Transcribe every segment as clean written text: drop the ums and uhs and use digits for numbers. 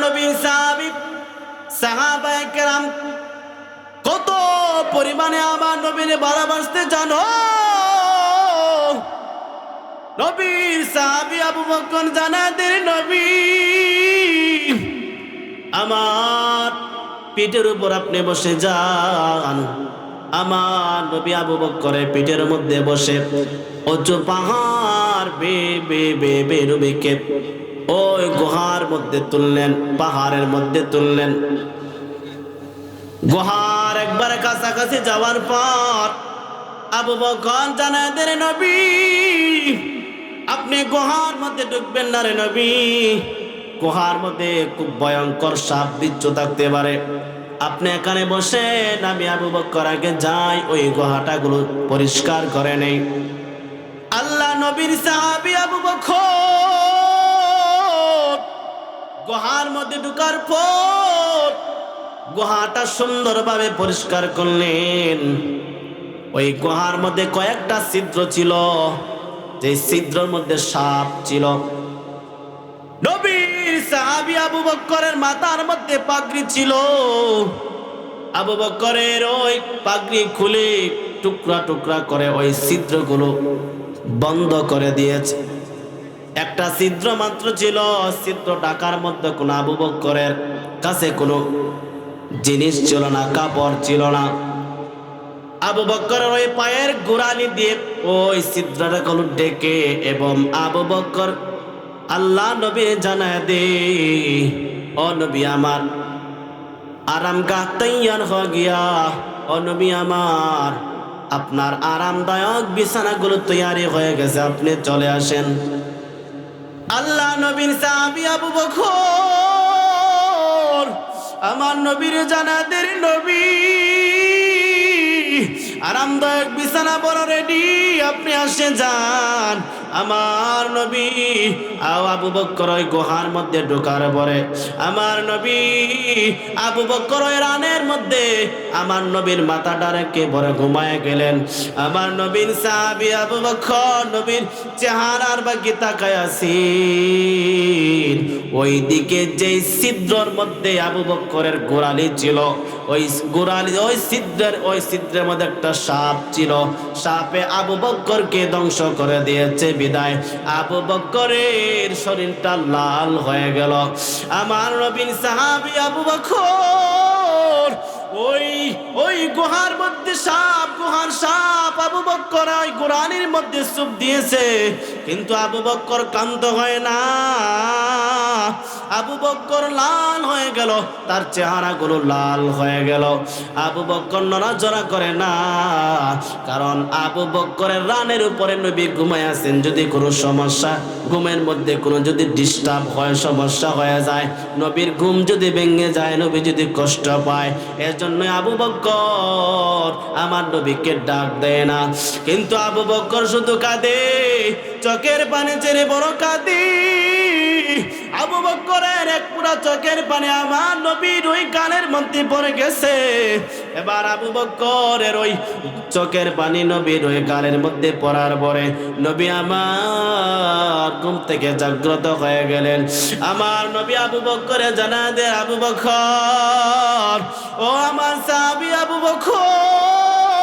নবীর সাহাবায়ে কেরাম কত পরিমাণে আমার নবীর ভালোবাসতে জানো? নবীর সাহাবী আবু বকর জানাতের নবী, আমার পিঠের উপর আপনি বসে যান। আমার নবী আবু বকরের পিঠের মধ্যে বসে উঁচু পাহাড় বে নবীকে ওই গুহার মধ্যে তুললেন, পাহাড়ের মধ্যে তুললেন। গুহার একবার কাছাকাছি যাওয়ার পর আবু বকর জানাতের নবী, আপনি গুহার মধ্যে ঢুকবেন না রে নবী, গুহার মধ্যে খুব ভয়ঙ্কর সাপ বিচ্ছু থাকতে পারে। আপনি এখানে বসেন, আমি আবু বকর আগে যাই, ওই গুহাটাগুলো পরিষ্কার করে নেই। আল্লাহ নবীর সাহাবী আবু বকর গুহার মধ্যে ঢুকার পর গুহাটা সুন্দরভাবে পরিষ্কার করলেন। ওই গুহার মধ্যে কয়েকটা ছিদ্র ছিল, যে ছিদ্রের মধ্যে সাপ ছিল। নবীর সাহাবী আবু বকরের মাথার মধ্যে পাগড়ি ছিল। আবু বকরের ওই পাগড়ি খুলে টুকরা টুকরা করে ওই ছিদ্রগুলো বন্ধ করে দিয়েছে। একটা ছিদ্র মাত্র ছিল, ছিদ্র ঢাকার মধ্যে কোনো আবু বকরের কাছে কোনো জিনিস ছিল না, কাপড় ছিল না। আবু বকরের ওই পায়ের গোড়ালি দিয়ে ওই ছিদ্রটাগুলো ডেকে, এবং আবু বকর আল্লাহ নবী জানায় দে, ও নবী আমার আরামগাহ তৈয়ার হয়ে গিয়া, ও নবী আমার আপনার আরামদায়ক বিছানাগুলো তৈয়ারি হয়ে গেছে, আপনি চলে আসেন। আল্লাহ নবীর সাহাবী আবু বকর আমার নবীর জানাতের নবী, আরামদায়ক বিছানা বড় রেডি, আপনি আসে যান। আমার নবী আবু বকর ওই গুহার মধ্যে ঢোকার পরে আমার নবী আবু বকর ওই রানের মধ্যে আমার নবীর মাথাটা রেখে পরে ঘুমায় গেলেন। আমার নবীর সাহাবী আবু বকর নবীর চেহারার বাকি তাকায় আছেন। ওই দিকে যে ছিদ্রের মধ্যে আবু বকরের গোড়ালি ছিল, ওই গোড়ালি ওই ছিদ্রের মধ্যে একটা সাপ ছিল। সাপে আবু বকরকে ধ্বংস করে দিয়েছে বিদায় আবু বকরের শরীরটা লাল হয়ে গেল। আমার নবীর সাহাবী আবু বকর ওই গুহার মধ্যে গুহার সাপ আবু বকর ওই গোড়ালির মধ্যে চুপ দিয়েছে, কিন্তু আবু বকর ক্লান্ত হয় না। আবু বকর লাল হয়ে গেল, তার চেহারাগুলো লাল হয়ে গেল। আবু বকর নড়াচড়া করে না, কারণ আবু বকরের রানের উপরে নবী ঘুমায় আছেন। যদি কোনো সমস্যা, ঘুমের মধ্যে কোনো যদি ডিস্টার্ব হয়, সমস্যা হয়ে যায়, নবীর ঘুম যদি ভেঙে যায়, নবী যদি কষ্ট পায়, এজন্য আবু বকর আমার নবীকে ডাক দেয় না। কিন্তু আবু বকর শুধু কাঁদে, চোখের পানি ছেড়ে বড় কাঁদে। আবু বকরের এক পুরা চোখের পানি আমার নবীর ওই গালের মধ্যে পড়ে গেছে। এবার আবু বকরের ওই চোখের পানি নবীর ওই গালের মধ্যে পড়ার পরে নবী আমার ঘুম থেকে জাগ্রত হয়ে গেলেন। আমার নবী আবু বকরে জানা দে, আবু বকর ও আমার সাহাবী আবু বকর,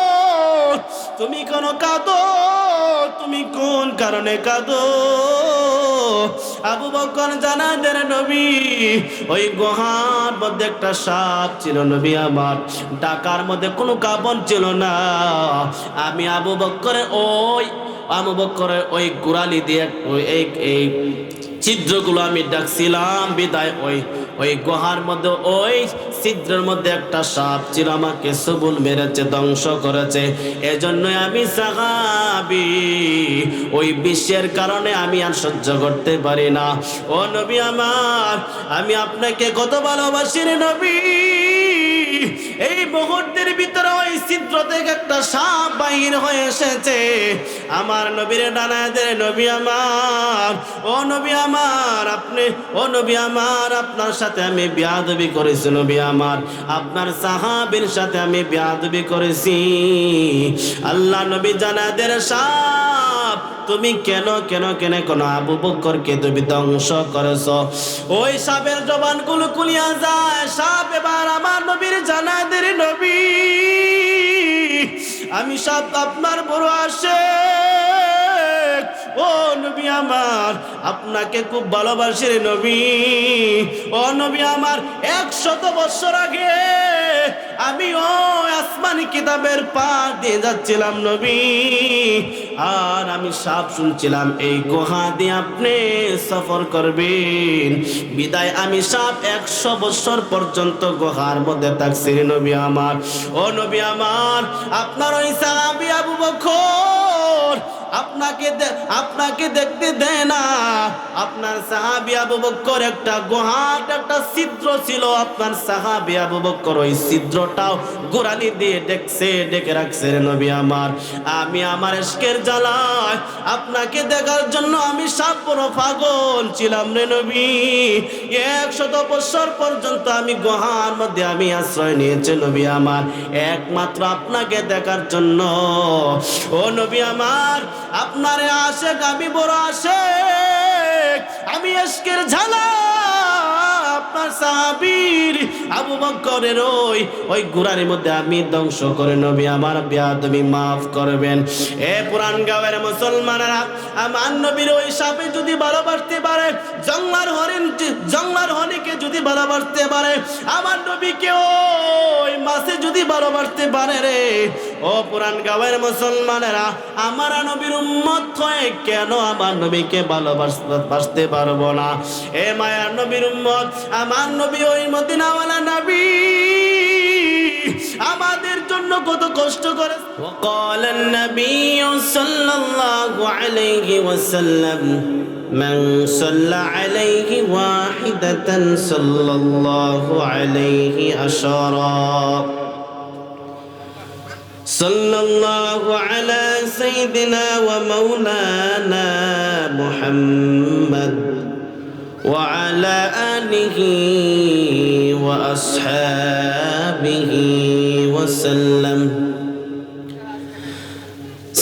তুমি কোন কাঁদো? তুমি কোন কারণে কাঁদো? আবু বকর জানা দেন নবী, ওই গুহার মধ্যে একটা সাপ ছিল নবী আমার, ঢাকার মধ্যে কোনো কাপড় ছিল না। আমি আবু বকরের ওই গোড়ালি দিয়ে এই ছিদ্রগুলো আমি ডাকছিলাম বিদায় ওই গুহার মধ্যে ওই ছিদ্রের মধ্যে একটা সাপ ছিল, আমাকে সবুল মেরেছে, ধ্বংস করেছে। এজন্যই আমি সাহাবী, ওই বিশ্বের কারণে আমি আর সহ্য করতে পারি না। ও নবী আমার, আমি আপনাকে কত ভালোবাসি রে নবী। এই মুহূর্তের ভিতরে ওই ছিদ্র থেকে একটা সাপ বাহির হয়ে এসেছে। আমার নবীর ডানাদের নবী আমার, ও নবী আমার, আপনার সাথে আমি বেয়াদবি করেছি নবী আমার, আপনার সাহাবীর সাথে আমি বেয়াদবি করেছি। আল্লাহ নবী জানাদের সাপ তুমি কেন কেন কেন কেন আবু বকরকে তুমি ধ্বংস করেছ? ওই সাপের জবানগুলো খুলিয়া যায়। সাপ এবার আমার নবীর জানায় দেন, নবী আমি সাপ আপনার বড় আশিক। ও নবী আমার, আপনাকে খুব ভালোবাসি রে নবী। ও নবী আমার, 100 বছর আগে আমি ও আসমানি কিতাবের পার দিয়ে যাচ্ছিলাম নবী, আর আমি সাপ শুনছিলাম এই গুহা দিয়ে আপনি সফর করবেন। বিদায় আমি সাপ 100 বছর পর্যন্ত গুহার মধ্যে থাকছি রে নবী আমার। ও নবী আমার, আপনার ওই সাহাবী আবু বকর আপনাকে দেখতে দেয় না। আপনার সাহাবী আবু বকর একটা গুহার একটা ছিদ্র ছিল, আপনার সাহাবী আবু বকর ওই ছিদ্রটাও গোড়ালি দিয়ে ডেকে রাখছে রে নবী আমার। আমি আমার ইশকের জ্বালায় আপনাকে দেখার জন্য আমি সাপ বড় পাগল ছিলাম রে নবী। 100 বছর পর্যন্ত আমি গুহার মধ্যে আমি আশ্রয় নিয়েছি নবী আমার, একমাত্র আপনাকে দেখার জন্য। ও নবী আমার, আপনার আশিক আমি বড় আশিক। আমি ইশকের ঝালা আপনার সাহাবীর আবু বকরের ওই গুড়ার মধ্যে আমি ধ্বংস করে নবী আমার বেয়াদবি মাফ করবেন। এ পুরান গাঁয়ের মুসলমানেরা, আমার নবীর ওই সাপে যদি ভালোবাসতে পারে, জংলার হরিণকে যদি ভালোবাসতে পারে, আমার নবীকে ওই মাছে যদি ভালোবাসতে পারে রে, ও পুরান গাঁয়ের মুসলমানেরা, আমার নবীর উম্মত হয়ে কেন আমার নবীকে ভালোবাসতে পারবো না? এ মায়ার নবীর উম্মত, আমার নবী ওই মদিনাওয়ালা নবী আমাদের জন্য কত কষ্ট করে। وقال النبي صلى الله عليه وسلم من صلى عليه واحدة صلى الله عليه عشرا صلى الله على سيدنا ومولانا محمد وعلى آله وأصحابه وسلم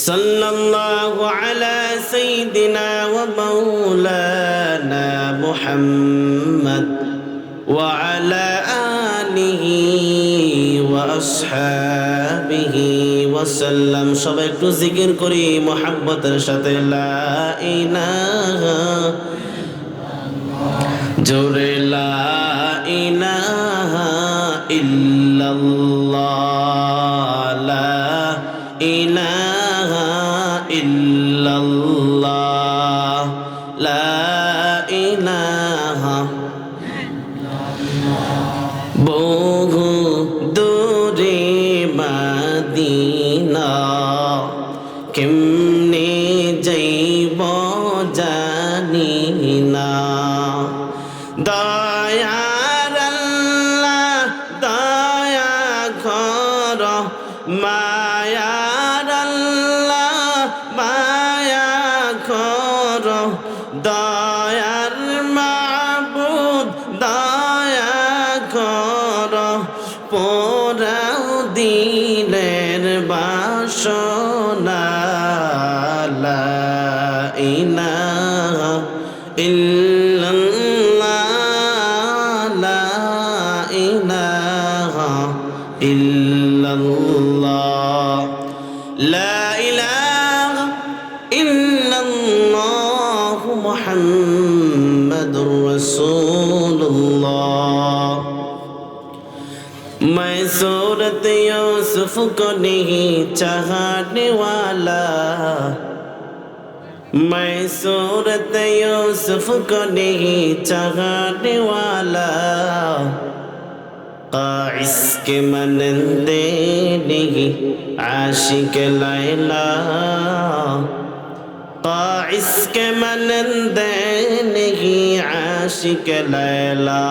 صلى الله على سيدنا ومولانا محمد وعلى آله وأصحابه وسلم। সবাই একটু জিকির করি মুহাব্বতের সাথে, লা ইলাহা জোরে লা ইলাহা ইল্লাল্লাহ, লা ইলাহা ইল্লাল্লাহ, লা ইলাহা। বহু দূরে মদিনা কেমনে যাইব জানি না, দয়ার আল্লাহ দয়া কর, মায়ার আল্লাহ মায়া কর, দয়ার মাবুদ দয়া কর, পোড়াও দিলের বাসনা, লা ইলাহা ইল্লাল্লাহ, লা ইলাহা ইল্লাল্লাহ, লা ইলাহা ইল্লাল্লাহ মুহাম্মাদুর রাসূলুল্লাহ। मैं सूरत यूसुफ को नहीं चाहने वाला, मैं सूरत यूसुफ को नहीं चाहने वाला, काइस के मनंदे नहीं आशिक लैला, काइस के मनंदे नहीं आशिक लैला।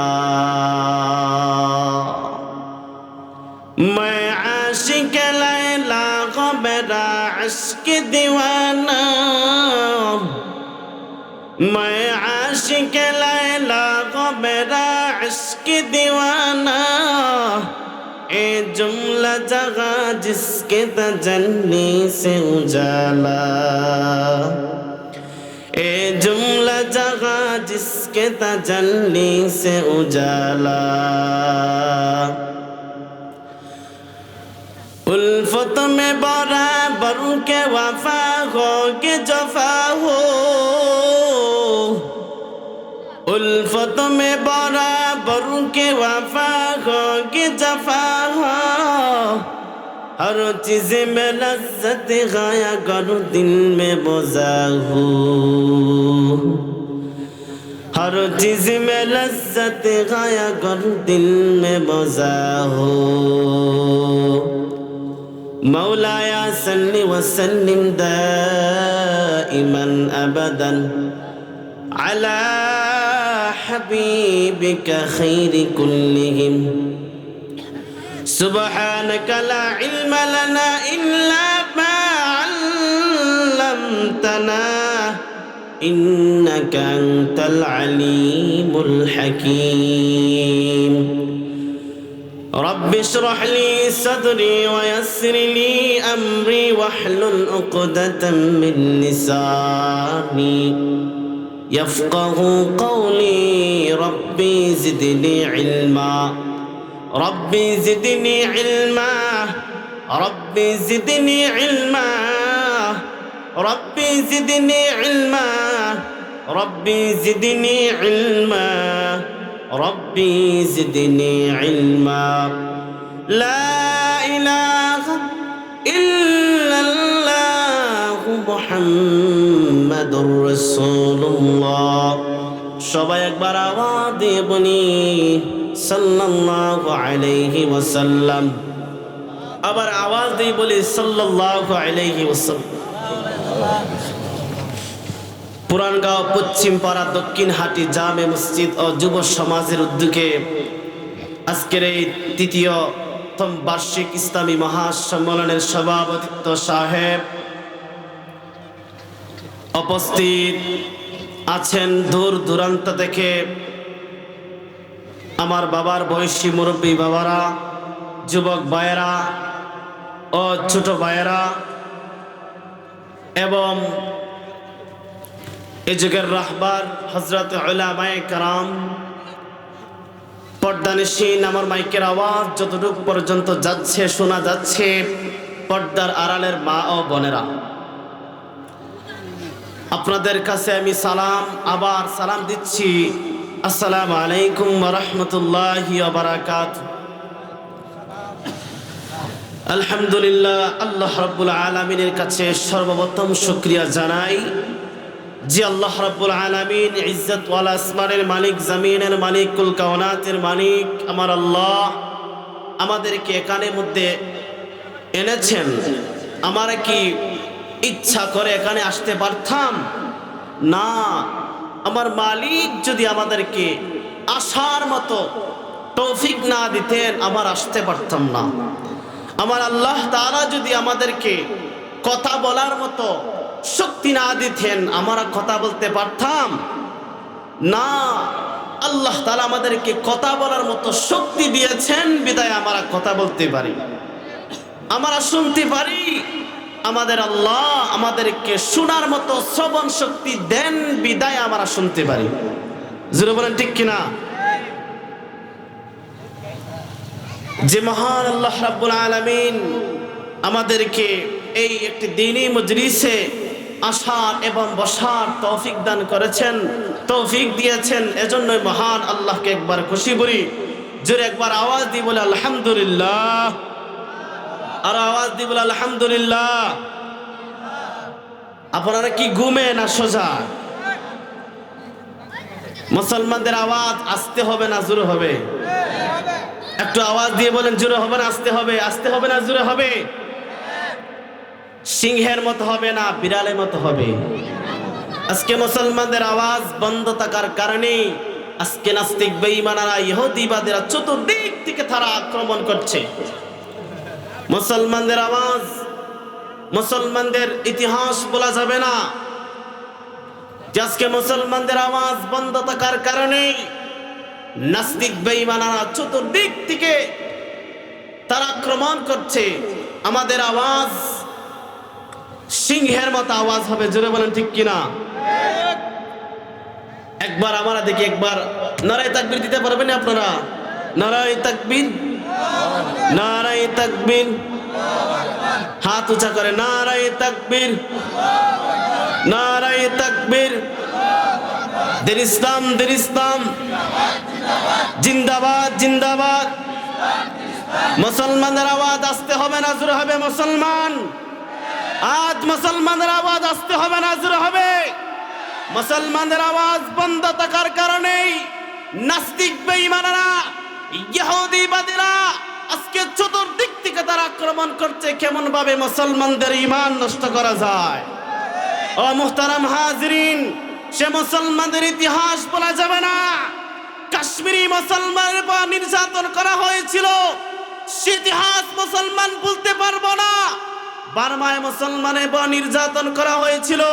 मैं आशिक लैला को मेरा इश्क दीवाना, मैं आशिक लैला को मेरा इश्क दीवाना, ए जुमला जगह जिसके तजल्ली से उजाला, ए जुमला जगह जिसके तजल्ली से उजाला, उल्फत में बराबर के वफा हो के जफा हो, उल्फत में बराबर के वफा हो के जफा हो, हर चीज में लज्जत गाया करो दिल में बोझा हो, हर चीज में लज्जत गाया करो दिल में बोझा हो। मौलाया सल्लि व सल्लिम दाइमन अबदन अला हबीबिका खैरि कुल्लिहिम, सुब्हानक ला इल्म लना इल्ला मा अल्लमतना इन्नका अंतल अलीमुल हकीम। रब्बि इश्रह ली सदरी व यस्सिर ली अमरी वहलुल उक़दतम मिन लिसानी यफ़क़हू क़ौली। Rabbi ज़िदनी इल्मा, rabbi ज़िदनी इल्मा, rabbi ज़िदनी इल्मा, rabbi ज़िदनी इल्मा, rabbi ज़िदनी इल्मा, rabbi ज़िदनी इल्मा। ला इलाहा इल्लल्लाह मुहम्मदुर रसूलुल्लाह। সবাই একবার আওয়াজ দিয়ে বলি সাল্লাল্লাহু আলাইহি ওয়াসাল্লাম। আবার আওয়াজ দিয়ে বলি সাল্লাল্লাহু আলাইহি ওয়াসাল্লাম। পুরানগাঁও পশ্চিম পাড়া দক্ষিণ হাটি জামে মসজিদ ও যুব সমাজের উদ্যোগে আজকের এই তৃতীয়তম বার্ষিক ইসলামী মহাসম্মেলনের সভাপতিত্ব সাহেব উপস্থিত আছেন দূর দূরান্ত থেকে আমার বাবার বয়সী মুরব্বী বাবারা, যুবক ভাইয়েরা ও ছোট ভাইয়েরা এবং এ যুগের রাহবার হযরত উলামায়ে কেরাম, পর্দানিশীন আমার মাইকের আওয়াজ যতটুকু পর্যন্ত যাচ্ছে শোনা যাচ্ছে, পর্দার আড়ালের মা ও বোনেরা, আপনাদের কাছে আমি আবার সালাম দিচ্ছি। আসসালামু আলাইকুম ওয়া রাহমাতুল্লাহি ওয়া বারাকাতুহু। আলহামদুলিল্লাহ, আল্লাহ রাব্বুল আলামিনের কাছে সর্বপ্রথম শুকরিয়া জানাই যে আল্লাহ রাব্বুল আলামিন ইজ্জত ওয়াল আসমানের মালিক, জমিনের মালিক, কুল কাওনাতের মালিক আমার আল্লাহ আমাদেরকে এখানের মধ্যে এনেছেন। আমরা কি ইচ্ছা করে এখানে আসতে পারতাম না? আমার মালিক যদি আমাদেরকে আসার মতো তৌফিক না দিতেন আমার আসতে পারতাম না। আমার আল্লাহ তাআলা যদি আমাদেরকে কথা বলার মতো শক্তি না দিতেন আমরা কথা বলতে পারতাম না। আল্লাহ তাআলা আমাদেরকে কথা বলার মতো শক্তি দিয়েছেন বিধায় আমরা কথা বলতে পারি, আমরা শুনতে পারি। আমাদের আল্লাহ আমাদেরকে শোনার মতো শ্রবণ শক্তি দেন বিধায় আমরা শুনতে পারি। জোরে বলেন ঠিক কিনা? যে মহান আল্লাহ রাব্বুল আলামিন আমাদেরকে এই একটি দ্বীনি মজলিসে আসার এবং বসার তৌফিক দান করেছেন, তৌফিক দিয়েছেন, এজন্য মহান আল্লাহকে একবার খুশি বলি। জোরে একবার আওয়াজ দিয়ে বলে আলহামদুলিল্লাহ, আর আওয়াজ দিয়ে বলে আলহামদুলিল্লাহ। আপনারা কি ঘুমে না সোজা? মুসলমানদের আওয়াজ আসতে হবে না জোরে হবে? একটু আওয়াজ দিয়ে বলেন জোরে হবে না আসতে হবে? আসতে হবে না জোরে হবে? সিংহের মতো হবে না বিড়ালের মতো হবে? আজকে মুসলমানদের আওয়াজ বন্ধ থাকার কারণে আজকে নাস্তিক বেঈমানরা ইহুদিবাদীরা চতুর্দিক থেকে তারা আক্রমণ করছে। মুসলমানদের আওয়াজ, মুসলমানদের ইতিহাস বলা যাবে না। আজকে মুসলমানদের আওয়াজ বন্ধ থাকার কারণে নাস্তিক বেঈমানরা চতুর্দিক থেকে তারা আক্রমণ করছে। আমাদের আওয়াজ সিংহের মতো আওয়াজ হবে, জোরে বলেন ঠিক কিনা? একবার আমরা দেখি, একবার নারায়ে তাকবীর দিতে পারবেন আপনারা? নারায়ে তাকবীর, নারায়ে তাকবীর, হাত উঁচা করে নারায়ে তাকবীর, নারায়ে তাকবীর। দিন ইসলাম, দিন ইসলাম জিন্দাবাদ, জিন্দাবাদ। মুসলমানদের আওয়াজ আসতে হবে না জোরে হবে? মুসলমান আজ মুসলমানদের আওয়াজ আসতে হবে না জোরে হবে? মুসলমানদের আওয়াজ বন্ধ থাকার কারণেই নাস্তিক বেঈমানরা, ইহুদিবাদীরা আজকে চতুর্দিক থেকে তারা আক্রমণ করছে কেমন ভাবে মুসলমানদের ঈমান নষ্ট করা যায়। ও মুহতারাম হাজিরিন, সে মুসলমানদের ইতিহাস বলা যাবে না। কাশ্মীরি মুসলমানের উপর নির্যাতন করা হয়েছিল, সে ইতিহাস মুসলমান বলতে পারবো না। বার্মায় মুসলমানের উপর নির্যাতন করা হয়েছিল,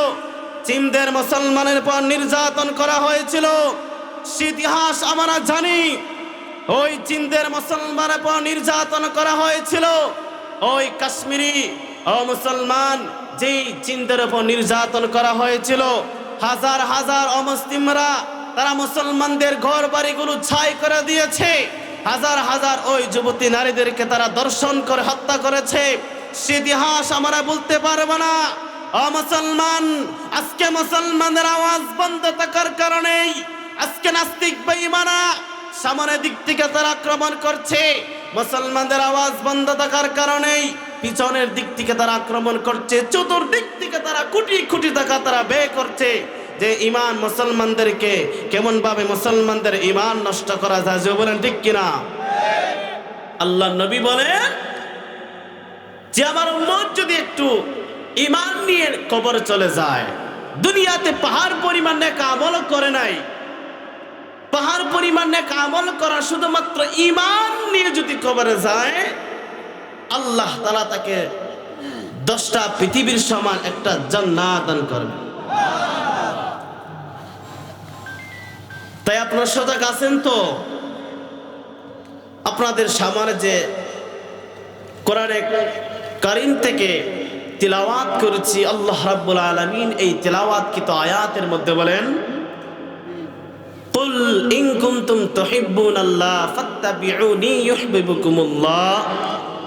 চীনদের মুসলমানের উপর নির্যাতন করা হয়েছিল, সে ইতিহাস আমরা জানি। ওই চীনদের মুসলমানের উপর নির্যাতন করা হয়েছিল, ওই কাশ্মীরি ও মুসলমান যেই চীনদের উপর নির্যাতন করা হয়েছিল, হাজার হাজার অমুসলিমরা তারা মুসলমানদের ঘর বাড়িগুলো ছাই করে দিয়েছে, হাজার হাজার ওই যুবতী নারীদেরকে তারা দর্শন করে হত্যা করেছে। সে ইতিহাস আমরা বলতে পারবো না। ও মুসলমান, আজকে মুসলমানদের আওয়াজ বন্ধ থাকার কারণেই আজকে নাস্তিক বেঈমানরা সামনের দিক থেকে তারা আক্রমণ করছে। মুসলমানদের আওয়াজ বন্ধ থাকার কারণেই পিছনের দিক থেকে তারা আক্রমণ করছে, চতুর্দিক থেকে তারা কোটি কোটি টাকা তারা ব্যয় করছে যে ঈমান মুসলমানদেরকে কেমন ভাবে মুসলমানদের ঈমান নষ্ট করা যায়। যে বলেন ঠিক কিনা? আল্লাহ নবী বলেন যে আমার উম্মত যদি একটু ঈমান নিয়ে কবরে চলে যায়, দুনিয়াতে পাহাড় পরিমাণ নেক আমল করে নাই, পাহাড় পরিমাণ নেক আমল করা শুধুমাত্র ঈমান নিয়ে যদি কবরে যায়, আল্লাহ তাআলা তাকে 10টা পৃথিবীর সমান একটা জান্নাত দান করবে। তাই আপনারা সজাগ আছেন তো? আপনাদের সামনে যে কোরআনে কারীম থেকে তিলাওয়াত করেছি, আল্লাহ রাব্বুল আলামিন এই তিলাওয়াতকৃত আয়াতের মধ্যে বলেন, কুল ইন কুনতুম তুহিব্বুনাল্লাহ ফাত্তাবিউনি ইউহিব্বুকুমুল্লাহ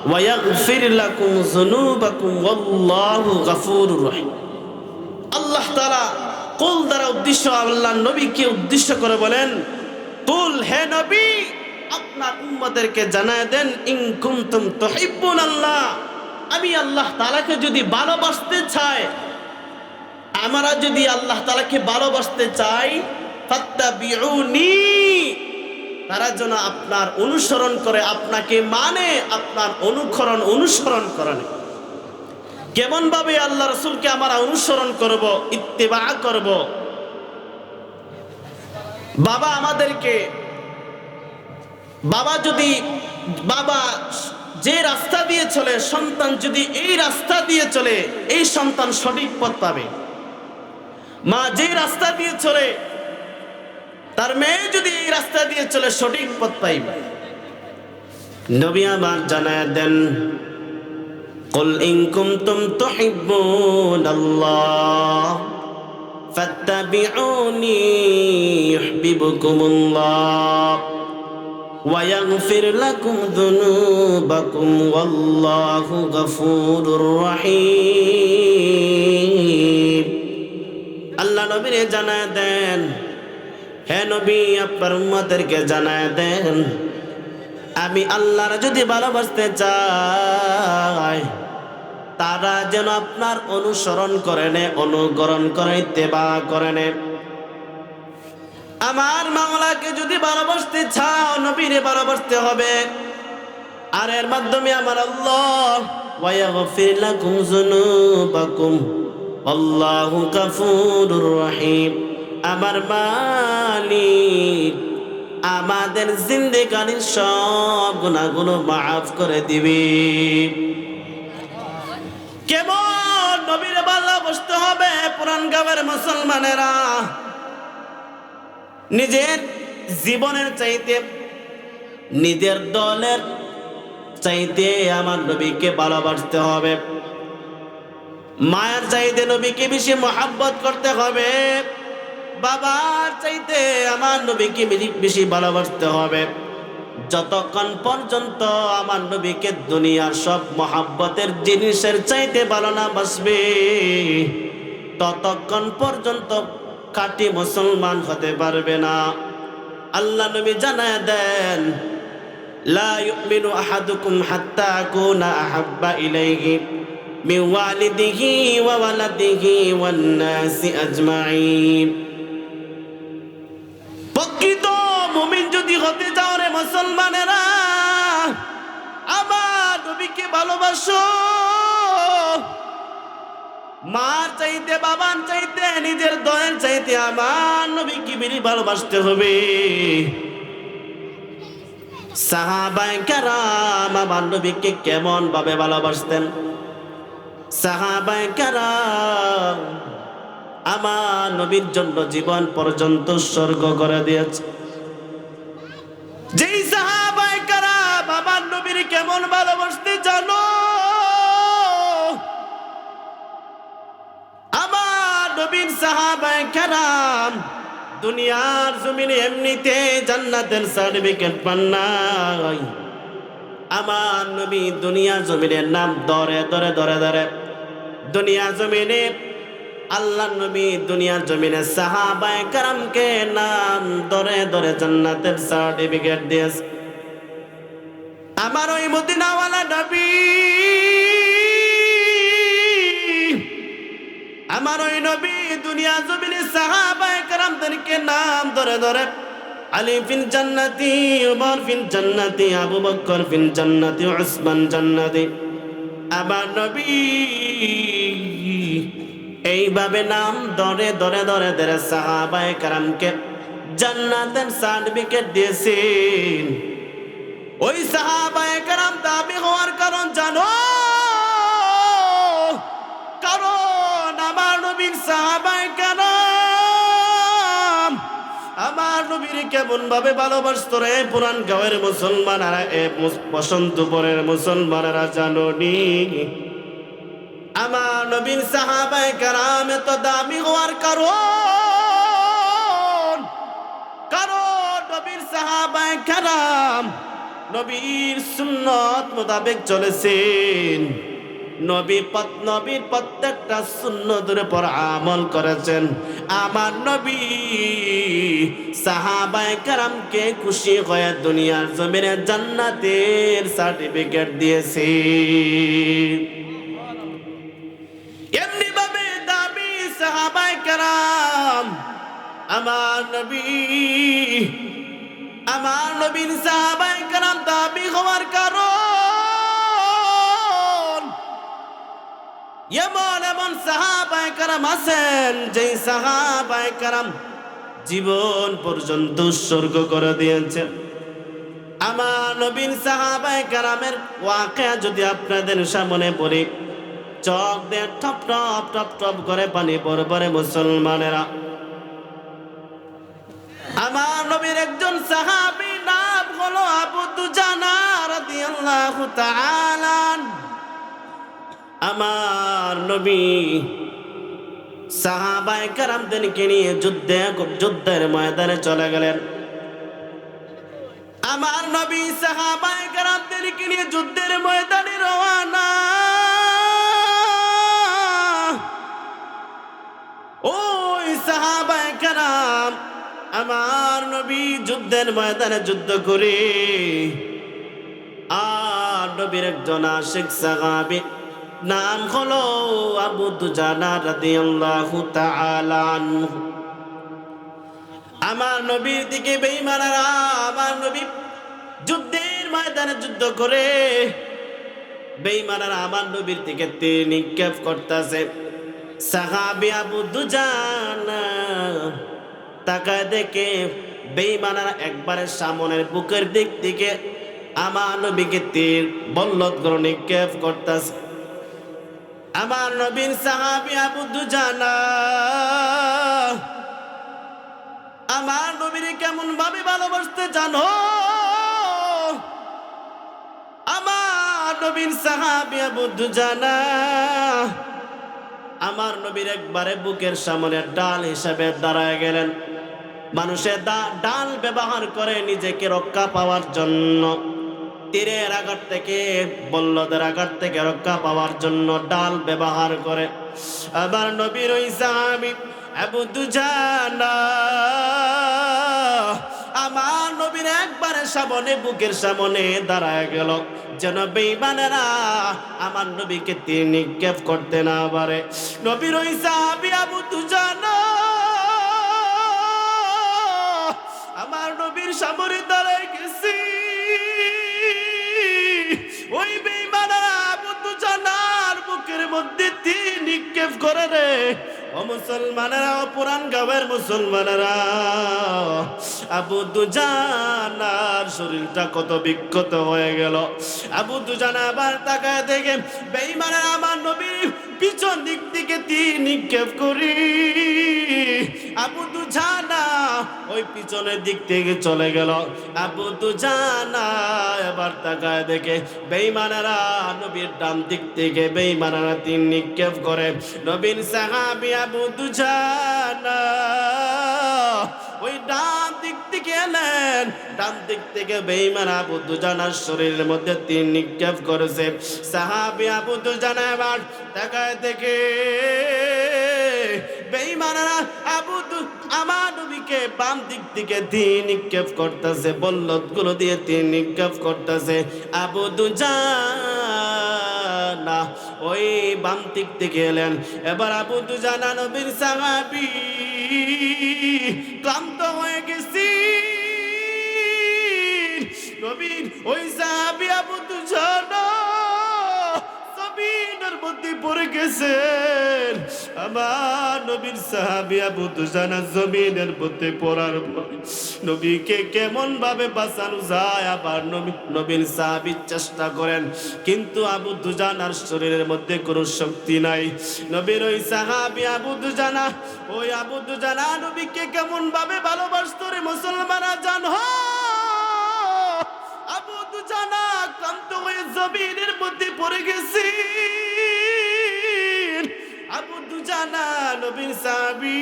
ওয়া ইয়াগফির লাকুম যুনুবাকুম ওয়াল্লাহু গফুরুর রহিম। আল্লাহ তাআলা কুল দ্বারা উদ্দেশ্য আল্লাহ নবীকে উদ্দেশ্য করে বলেন, কুল, হে নবী আপনার উম্মতদেরকে জানায় দেন, ইন কুনতুম তুহিব্বুনাল্লাহ, আমি আল্লাহ তাআলাকে যদি ভালোবাসতে চাই, আমরা যদি আল্লাহ তাআলাকে ভালোবাসতে চাই, ফাত্তাবিউনি, তারা যেন আপনার অনুসরণ করে, আপনাকে মানে, আপনার অনুসরণ করে। কেমন ভাবে আল্লাহ রাসূলকে আমরা অনুসরণ করব, ইত্তেবা করব? বাবা আমাদেরকে, বাবা যে রাস্তা দিয়ে চলে, সন্তান যদি এই রাস্তা দিয়ে চলে, এই সন্তান সঠিক পথ পাবে। মা যে রাস্তা দিয়ে চলে, তার মেয়ে যদি এই রাস্তা দিয়ে চলে, সঠিক পথ পাইবে। নবী আমার জানায় দেন, কুল ইন কুনতুম তুহিব্বুনাল্লাহ ফাত্তাবিউনি ইউহিব্বুকুমুল্লাহ ওয়া ইয়াগফির লাকুম যুনুবাকুম ওয়াল্লাহু গফুরুর রহিম। আল্লাহ নবীরে জানায় দেন, হে নবী আপনার উম্মতদেরকে জানায় দেন, আমি আল্লাহর যদি ভালোবাসতে চাই, তারা যেন আপনার অনুসরণ করে নে, অনুকরণ করে, ইত্তেবা করে নে। আমার মাওলাকে যদি ভালোবাসতে চাও, নবীরে ভালোবাসতে হবে। আর এর মাধ্যমে আমার আল্লাহ ওয়া ইয়াগফির লাকুম যুনুবাকুম আল্লাহু গফুরুর রহিম, আমার মালিক আমাদের জিন্দেগানির সব গুনাহগুলো মাফ করে দিবে। কেমন নবীরে ভালোবাসতে হবে? পুরান গাঁয়ের মুসলমানেরা নিজের জীবনের চাইতে, নিজের দলের চাইতে আমার নবীকে ভালোবাসতে হবে। মায়ের চাইতে নবীকে বেশি মহব্বত করতে হবে, বাবার চাইতে আমার নবীকে বেশি ভালোবাসতে হবে। যতক্ষণ পর্যন্ত আমার নবীকে দুনিয়ার সব মহাব্বতের জিনিসের চাইতে ভালো না বাসবে, ততক্ষণ পর্যন্ত খাঁটি মুসলমান হতে পারবে না। আল্লাহ নবী জানায় দেন, লা ইউমিনু আহাদুকুম হাত্তা আকুনা আহাব্বা ইলাইহি মিন ওয়ালিদিহি ওয়া ওয়ালাদিহি ওয়ান নাসি আজমাইন। প্রকৃত মুমিন যদি হতে চাও রে মুসলমানেরা, আমার নবীকে ভালোবাসো। মার চাইতে, বাবার চাইতে, নিজের দয়ের চাইতে আমার নবীকে বেশি ভালোবাসতে হবে। সাহাবায়ে কেরাম আমার নবীকে কেমন ভাবে ভালোবাসতেন? সাহাবায়ে কেরাম আমার নবীর জন্য জীবন পর্যন্ত উৎসর্গ করে দিয়েছে। যেই সাহাবায়ে কেরাম আমার নবীর কেমন ভালোবাসতে জানো? আমার নবীর সাহাবায়ে কেরাম দুনিয়ার জমিনে এমনিতে জান্নাতের সার্টিফিকেট পান নাই। আমার নবী দুনিয়া জমিনের নাম ধরে ধরে ধরে ধরে দুনিয়া জমিনে, আল্লাহ নবী দুনিয়ার জমিনে সাহাবায়ে কেরামকে নাম ধরে ধরে জান্নাতের সার্টিফিকেট দিয়েছে। আমার ওই মদিনাওয়ালা নবী, আমার ওই নবী দুনিয়া জমিনে সাহাবায়ে কেরামদেরকে নাম ধরে ধরে আলী ফিল জান্নাতি, উমর ফিল জান্নাতি, আবু বকর ফিল জান্নাতি, উসমান জান্নাতি। আমার নবী এইভাবে নাম ধরে ধরে ধরে ধরে সাহাবায়ে কেরামকে জান্নাতের সার্টিফিকেট দিয়েছেন। ওই সাহাবায়ে কেরাম দাবি হওয়ার কারণ জানো? কারণ আমার নবীর সাহাবায়ে কেরাম আমার নবীর কেমন ভাবে ভালোবাসতো রে পুরান গাঁয়ের মুসলমানেরা, বসন্তপুরের মুসলমানেরা জানো নি? আমার নবীর সাহাবায়ে কেরাম এত দামি হওয়ার কারণ নবীর সাহাবায়ে কেরাম নবীর সুন্নত মোতাবেক চলেছেন। নবীর প্রত্যেকটা সুন্নতের উপর আমল করেছেন। আমার নবী সাহাবায়ে কেরামকে খুশি হয়ে দুনিয়ার জমিনে জান্নাতের সার্টিফিকেট দিয়েছে। এমনি ভাবে দাবি সাহাবায়ে কেরাম আমার নবীর সাহাবায়ে কেরাম দাবি হওয়ার কারণ এমন এমন সাহাবায়ে কেরাম আছেন যেই সাহাবায়ে কেরাম জীবন পর্যন্ত উৎসর্গ করে দিয়েছেন। আমার নবীর সাহাবায়ে কেরামের ওয়াকিয়া যদি আপনাদের সামনে পড়ে, চোখ দিয়ে টপ টপ টপ টপ করে পানি পড়ে মুসলমানেরা। আমার নবীর একজন সাহাবী নাম হলো আবু দুজানা রাদিয়াল্লাহু তাআলা। আমার নবী সাহাবায়ে কেরামদেরকে নিয়ে যুদ্ধের ময়দানে চলে গেলেন। আমার নবী সাহাবায়ে কেরামদেরকে নিয়ে যুদ্ধের ময়দানে রওনা। ওই সাহাবায়ে কেরাম আমার নবী যুদ্ধের ময়দানে যুদ্ধ করে আর নবীর একজন আশিক সাহাবী নাম হলো আবু দুজানা রাদিয়াল্লাহু তাআলা আনহু। আমার নবীর দিকে বেঈমানরা আমার নবী যুদ্ধের ময়দানে যুদ্ধ করে বেঈমানরা আমার নবীর দিকে তীর নিক্ষেপ করতেছে। সাহাবী আবু দুজানা তাকায় দেখে বেঈমানরা একবারে সামনের বুকের দিক থেকে আমার নবীকে তীর বল্লম করে নিক্ষেপ করতেছে। আমার নবীর সাহাবী আবু দুজানা আমার নবীর কেমন ভাবে ভালোবাসতে জানো? আমার নবীর সাহাবী আবু দুজানা আমার নবীর একবারে বুকের সামনে ডাল হিসাবে দাঁড়ায় গেলেন। মানুষের ডাল ব্যবহার করে নিজেকে রক্ষা পাওয়ার জন্য, তীরের আঘাত থেকে, বল্লদের আঘাত থেকে রক্ষা পাওয়ার জন্য ডাল ব্যবহার করে। আবার নবীর ওই সাহাবী আবু দুজানা আমার নবীর একবারে সামনে, বুকের সামনে দাঁড়ায় গেল, যেন বেঈমানেরা আমার নবীকে তীর নিক্ষেপ করতে না পারে। নবীর ওই সাহাবী আবু দুজানা আমার নবীর সামনে দাঁড়ায় গেছি। ওই বেঈমানেরা আবু দুজানার বুকের মধ্যে তীর নিক্ষেপ করে রে। ও মুসলমানেরা, ও পুরান গাঁয়ের মুসলমানেরা, আবু দুজানার শরীরটা কত বিক্ষত হয়ে গেল। আবু দুজানা আবার তাকায় দেখে বেঈমানেরা আমার নবীর পিছন দিক থেকে তীর নিক্ষেপ করি। আবু দুজানা ওই পিছনের দিক থেকে চলে গেল। আবু দুজানা এবার তাকায় দেখে বেঈমানেরা নবীর ডান দিক থেকে বেঈমানেরা তীর নিক্ষেপ করে। নবীর সাহাবী আবু দুজানা ওই ডান দিক থেকে এলেন, ডান দিক থেকে বেঈমান আবু দুজানার শরীরের মধ্যে তীর নিক্ষেপ করেছে। সাহাবী আবু দুজানা এবার তাকায় দেখে বেঈমানেরা আমার নবীকে বাম দিক থেকে তীর নিক্ষেপ করতেছে, বল্লতগুলো দিয়ে তীর নিক্ষেপ করতেছে। আবু দুজানা ওই বাম দিক থেকে এলেন। এবার আবু দুজানা নবীর সাহাবী ক্লান্ত হয়ে গেছি। নবীর ওই সাহাবী আবু দুজানা জমিনের মধ্যে পড়ে গেছেন। আমার নবীর সাহাবী আবু দুজানা জমিনের মধ্যে পড়ার পর নবীকে কেমন ভাবে বাঁচানো যায় আবার নবীর সাহাবী চেষ্টা করেন, কিন্তু আবু দুজানার শরীরের মধ্যে কোনো শক্তি নাই। নবীর ওই সাহাবী আবু দুজানা নবীকে কেমন ভাবে ভালোবাসতো রে মুসলমানরা জানো। আবু দুজানা ক্লান্ত হয়ে জমিনের মধ্যে পড়ে গেছে। আবু দুজানা নবীর সাহাবী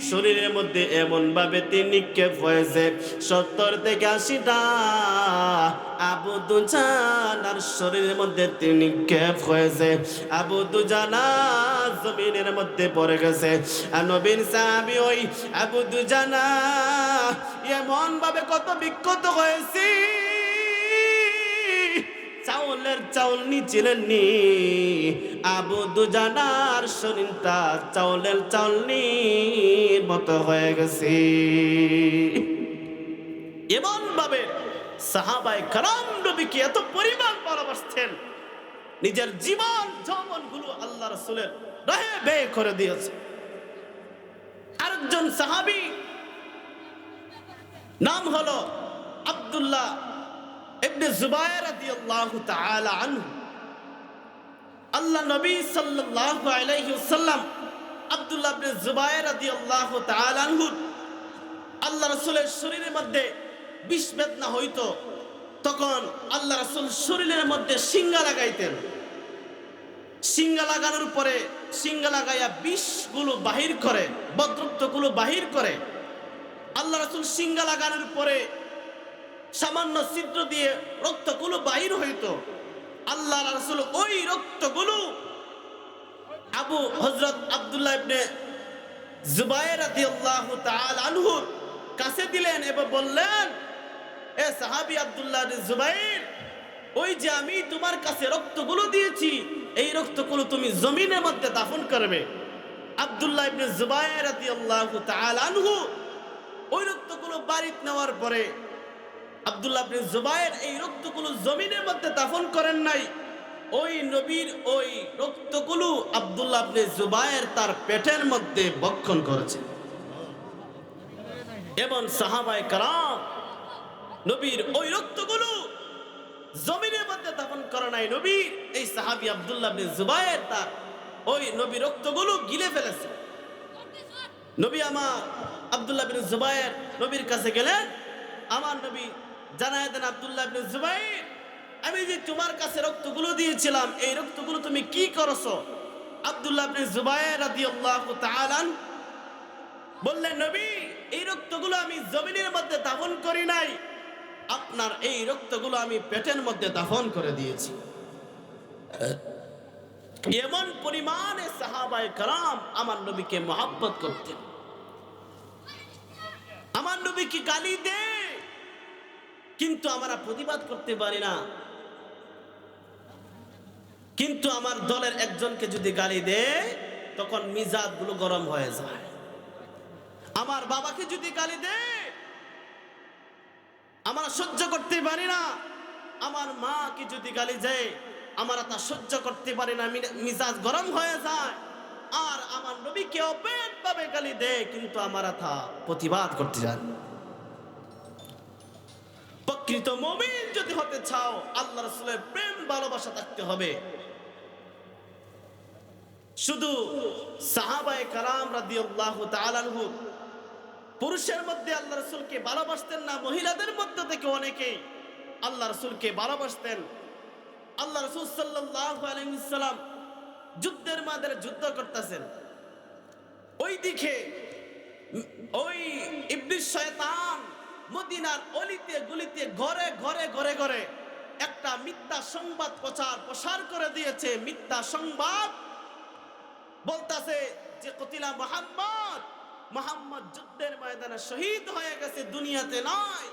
শরীরের মধ্যে এমন ভাবে তীর নিক্ষেপ হয়েছে 70 থেকে 80টা আবু দুজানার শরীরের মধ্যে তীর নিক্ষেপ হয়েছে। আবু দুজানা জমিনের মধ্যে পড়ে গেছে। আর নবীর সাহাবী ওই আবু দুজানা এমন ভাবে কত বিক্ষত হয়েছে, চাউলের চাউল নিছিলেন নি। আবু দুজানার শরীরটা চাউলের চাউলনির মতো হয়ে গেছে। এমন ভাবে সাহাবায়ে কেরাম নবীকে এত পরিমাণ ভালোবাসতেন, নিজের জীবন যৌবনগুলো আল্লাহ রাসূলের রাহে ব্যয় করে দিয়েছে। আরেকজন সাহাবী নাম হলো আব্দুল্লাহ ইবনে জুবায়ের রাদিয়াল্লাহু তাআলা আনহু। আল্লাহ নবী সাল্লাল্লাহু আলাইহি ওয়াসাল্লাম আব্দুল্লাহ ইবনে জুবায়ের রাদিয়াল্লাহু তাআলা আনহু আল্লাহ রাসূলের শরীরের মধ্যে বিষ বেদনা হইতো, তখন আল্লাহ রাসূল শরীরের মধ্যে সিঙ্গা লাগাইতেন। সিঙ্গা লাগানোর পরে সিঙ্গা লাগাইয়া বিষগুলো বাহির করে, বদরক্তগুলো বাহির করে। আল্লাহ রাসূল সিঙ্গা লাগানোর পরে সামান্য ছিদ্র দিয়ে রক্তগুলো বাহির হইতো। আল্লাহ রাসূল ওই রক্তগুলো হযরত আব্দুল্লাহ ইবনে জুবায়ের রাদিয়াল্লাহু তাআলা আনহুর কাছে দিলেন এবং বললেন, এ সাহাবী আব্দুল্লাহ ইবনে জুবায়ের, ওই যে আমি তোমার কাছে রক্তগুলো দিয়েছি, এই রক্তগুলো তুমি জমিনের মধ্যে দাফন করবে। আব্দুল্লাহ ইবনে জুবায়ের রাদিয়াল্লাহু তাআলা আনহু ওই রক্তগুলো বাড়িতে নেওয়ার পরে আব্দুল্লাহ ইবনে জুবায়ের এই রক্তগুলো জমিনের মধ্যে দাফন করেন নাই। ওই নবীর ওই রক্তগুলো আব্দুল্লাহ ইবনে জুবায়ের তার পেটের মধ্যে ভক্ষণ করেছে। এবং সাহাবায়ে কেরাম নবীর ওই রক্তগুলো জমিনের মধ্যে দাফন করে নাই। নবী এই সাহাবী আব্দুল্লাহ ইবনে জুবায়ের তার ওই নবী রক্তগুলো গিলে ফেলেছে। নবী আমার আব্দুল্লাহ ইবনে জুবায়ের নবীর কাছে গেলেন, আমার নবী জানায় দেন, আব্দুল্লাহ ইবনে জুবায়ের, আমি যে তোমার কাছে রক্তগুলো দিয়েছিলাম, এই রক্তগুলো তুমি কি করছো? আব্দুল্লাহ ইবনে জুবায়ের রাদিয়াল্লাহু তাআলা বললেন, নবী, এই রক্তগুলো আমি জমিনের মধ্যে দাফন করি নাই, আপনার এই রক্তগুলো আমি পেটের মধ্যে দাফন করে দিয়েছি। এমন পরিমাণে সাহাবায়ে কেরাম আমার নবীকে মহব্বত করতেন। আমার নবীকে গালি দে, কিন্তু আমরা প্রতিবাদ করতে পারি না। কিন্তু আমার দলের একজনকে যদি গালি দে, তখন মিজাজ গুলো গরম হয়ে যায়। আমার বাবাকে যদি গালি দে, আমরা সহ্য করতে পারি না। আমার মাকে যদি গালি দেয়, আমরা তা সহ্য করতে পারি না, মিজাজ গরম হয়ে যায়। আর আমার নবীকে অপেট ভাবে গালি দেয়, কিন্তু আমরা তা প্রতিবাদ করতে যাই। প্রকৃত মুমিন যদি হতে চাও, আল্লাহ রাসূলের প্রেম ভালোবাসা থাকতে হবে। শুধু সাহাবায়ে কেরাম রাদিয়াল্লাহু তাআলা আনহু পুরুষের মধ্যে আল্লাহ রাসূলকে ভালোবাসতেন না, মহিলাদের মধ্য থেকে অনেকেই আল্লাহ রাসূলকে ভালোবাসতেন। আল্লাহ রাসূল সাল্লাল্লাহু আলাইহি ওয়াসাল্লাম যুদ্ধের ময়দানে যুদ্ধ করতেছেন, ওইদিকে ওই ইবলিস শয়তান মদিনার অলিতে গলিতে ঘরে ঘরে ঘরে ঘরে একটা মিথ্যা সংবাদ প্রসার করে দিয়েছে। মিথ্যা সংবাদ বলতাছে যে কতিলা মুহাম্মদ যুদ্ধের ময়দানে শহীদ হয়ে গেছে, দুনিয়াতে নয়।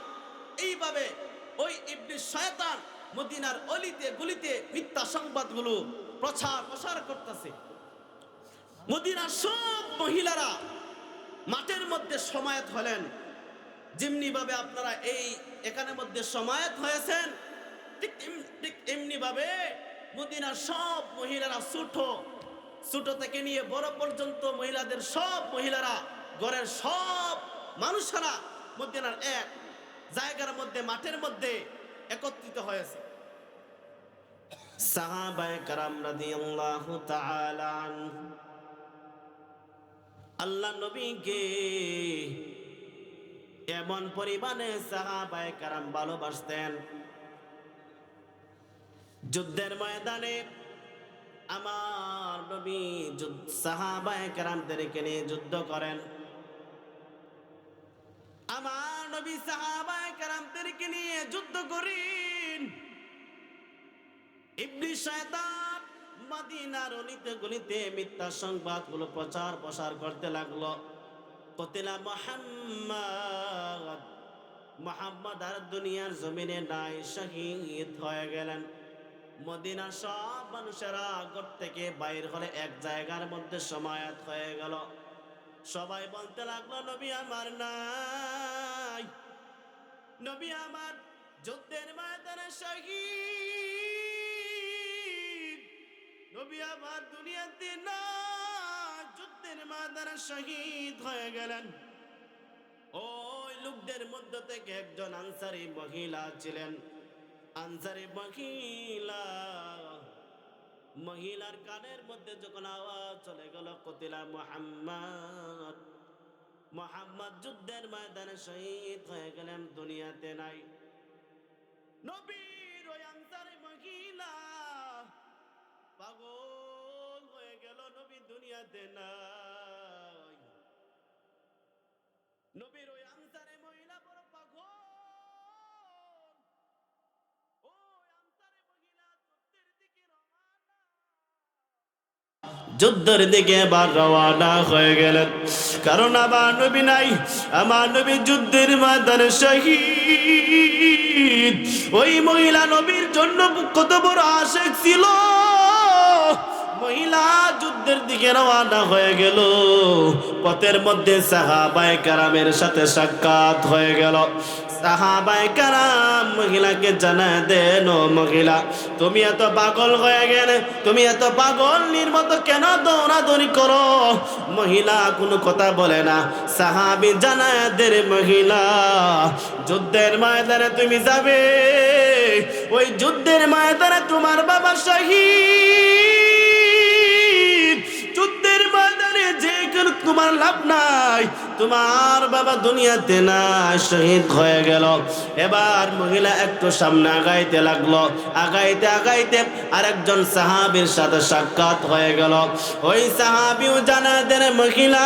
এইভাবে ওই ইবলিস শয়তান মদিনার অলিতে গলিতে মিথ্যা সংবাদগুলো প্রসার করতেছে। মদিনার সব মহিলারা মাঠের মধ্যে সমায়েত হলেন। যেমনি ভাবে আপনারা এই এখানের মধ্যে সমায়েত হয়েছেন, ঠিক এমনি ভাবে মদিনার সব মহিলারা ছোট থেকে নিয়ে বড় পর্যন্ত মহিলাদের সব মহিলারা, ঘরের সব মানুষেরা মদিনার এক জায়গার মধ্যে মাঠের মধ্যে একত্রিত হয়েছে। সাহাবায়ে কেরাম রাদিয়াল্লাহু তাআলা আনহু আল্লাহ নবীকে এমন পরিমাণে সাহাবায়ে কেরাম ভালোবাসতেন, যুদ্ধের ময়দানে আমার নবী সাহাবায়ে কেরামদেরকে নিয়ে যুদ্ধ করেন। আমার নবী সাহাবায়ে কেরামদেরকে নিয়ে যুদ্ধ করেন। ইবলিস শয়তান মদিনার অলিতে গলিতে মিথ্যা সংবাদগুলো প্রসার করতে লাগলো। কতিলা মুহাম্মদ আর দুনিয়ার জমিনে নাই, শহীদ হয়ে গেলেন। মদিনার সব মানুষেরা ঘর থেকে বাইর হলে এক জায়গার মধ্যে সমায়েত হয়ে গেল। সবাই বলতে লাগলো, নবী আমার নাই, নবী আমার যুদ্ধের ময়দানে শহীদ, নবী আমার দুনিয়াতে না, যুদ্ধের ময়দানে শহীদ হয়ে গেলেন। ওই লোকদের মধ্য থেকে একজন আনসারী মহিলা ছিলেন। আনসারী মহিলার কানের মধ্যে যখন আওয়াজ চলে গেল, কতিলা মুহাম্মদ যুদ্ধের ময়দানে শহীদ হয়ে গেলেন, দুনিয়াতে নাই। নবীর ওই আনসারী মহিলা পাগল হয়ে গেল, নবী দুনিয়াতে নাই। নবীর ওই আনসারী মহিলা বড় পাগল। যুদ্ধের দিকে এবার রওনা হয়ে গেলেন, কারণ আমার নবী নাই, আমার নবী যুদ্ধের ময়দানে শহীদ। ওই মহিলা নবীর জন্য কত বড় আশিক ছিল। মহিলা যুদ্ধের দিকে রওনা হয়ে গেল। পথের মধ্যে সাহাবায়ে কেরামের সাথে সাক্ষাৎ হয়ে গেল। সাহাবায়ে কেরাম মহিলাকে জানায় দেন, ও মহিলা, তুমি এত পাগল হয়ে গেলে, তুমি এত পাগলের মতো কেন দৌড়াদৌড়ি করো? মহিলা কোনো কথা বলে না। সাহাবী জানায় দেন, মহিলা, যুদ্ধের ময়দানে তুমি যাবে, ওই যুদ্ধের ময়দানে তোমার বাবা শহীদ। যুদ্ধের ময়দানে যে তোমার লাভ নাই, তোমার বাবা দুনিয়াতে নাই, শহীদ হয়ে গেল। এবার মহিলা একটু সামনে আগাইতে লাগলো, আগাইতে আগাইতে আরেকজন সাহাবীর সাথে সাক্ষাৎ হয়ে গেল। ওই সাহাবীও জানাতেন, মহিলা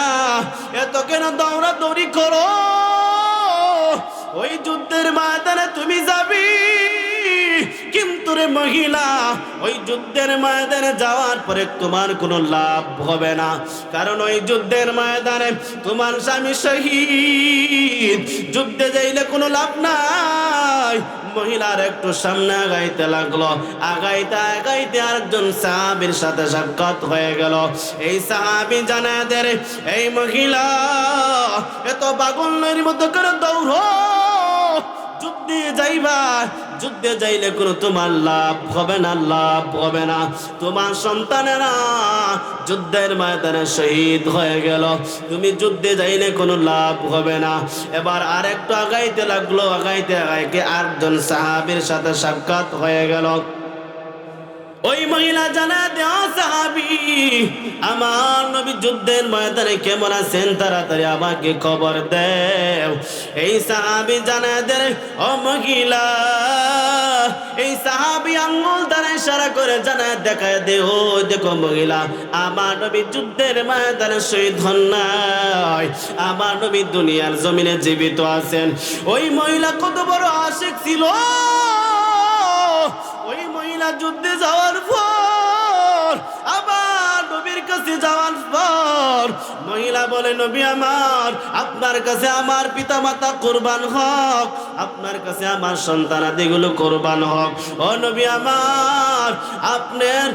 এত কেন দৌড়াদৌড়ি করো? ওই যুদ্ধের ময়দানে তুমি যাবি, কিন্তু রে মহিলা, ওই যুদ্ধের ময়দানে যাওয়ার পরে তোমার কোনো লাভ হবে না, কারণ ওই যুদ্ধের ময়দানে তোমার স্বামী শহীদ, যুদ্ধে যাইলে কোনো লাভ নাই। মহিলার একটু সামনে আগাইতে লাগলো, আগাইতে আগাইতে আরেকজন সাহাবীর সাথে সাক্ষাৎ হয়ে গেল। এই সাহাবী জানাদের, এই মহিলা এত পাগলের মতো করে দৌড়ো, যুদ্ধে যাইবা, যুদ্ধে যাইলে কোনো তোমার লাভ হবে না, লাভ হবে না। তোমার সন্তানেরা যুদ্ধের ময়দানে শহীদ হয়ে গেল, তুমি যুদ্ধে যাইলে কোনো লাভ হবে না। এবার আরেকটু আগাইতে লাগলো, আগাইতে আগাইতে আরেকজন সাহাবীর সাথে সাক্ষাৎ হয়ে গেল। ওই মহিলা জানা দেও, সাহাবী আমার নবী যুদ্ধের ময়দানে কেমন আছেন, তাড়াতাড়ি আমাকে খবর দেও। এই সাহাবী জানা দেন, ও মহিলা, এই সাহাবী আঙ্গুল দ্বারা ইশারা করে জানা দেখায় দেও, দেখো মহিলা, আমার নবী যুদ্ধের ময়দানে শহীদ হন নাই, আমার নবী দুনিয়ার জমিনে জীবিত আছেন। ওই মহিলা কত বড় আশিক ছিল! ওই মহিলা যুদ্ধে যাওয়ার পর, আবার নবীর কাছে যাওয়ার পর মহিলা বলে, নবী আমার, আপনার কাছে আমার পিতা মাতা কুরবান হক, আপনার কাছে আমার সন্তানাদিগুলো কুরবান হক। ও নবী আমার, আপনার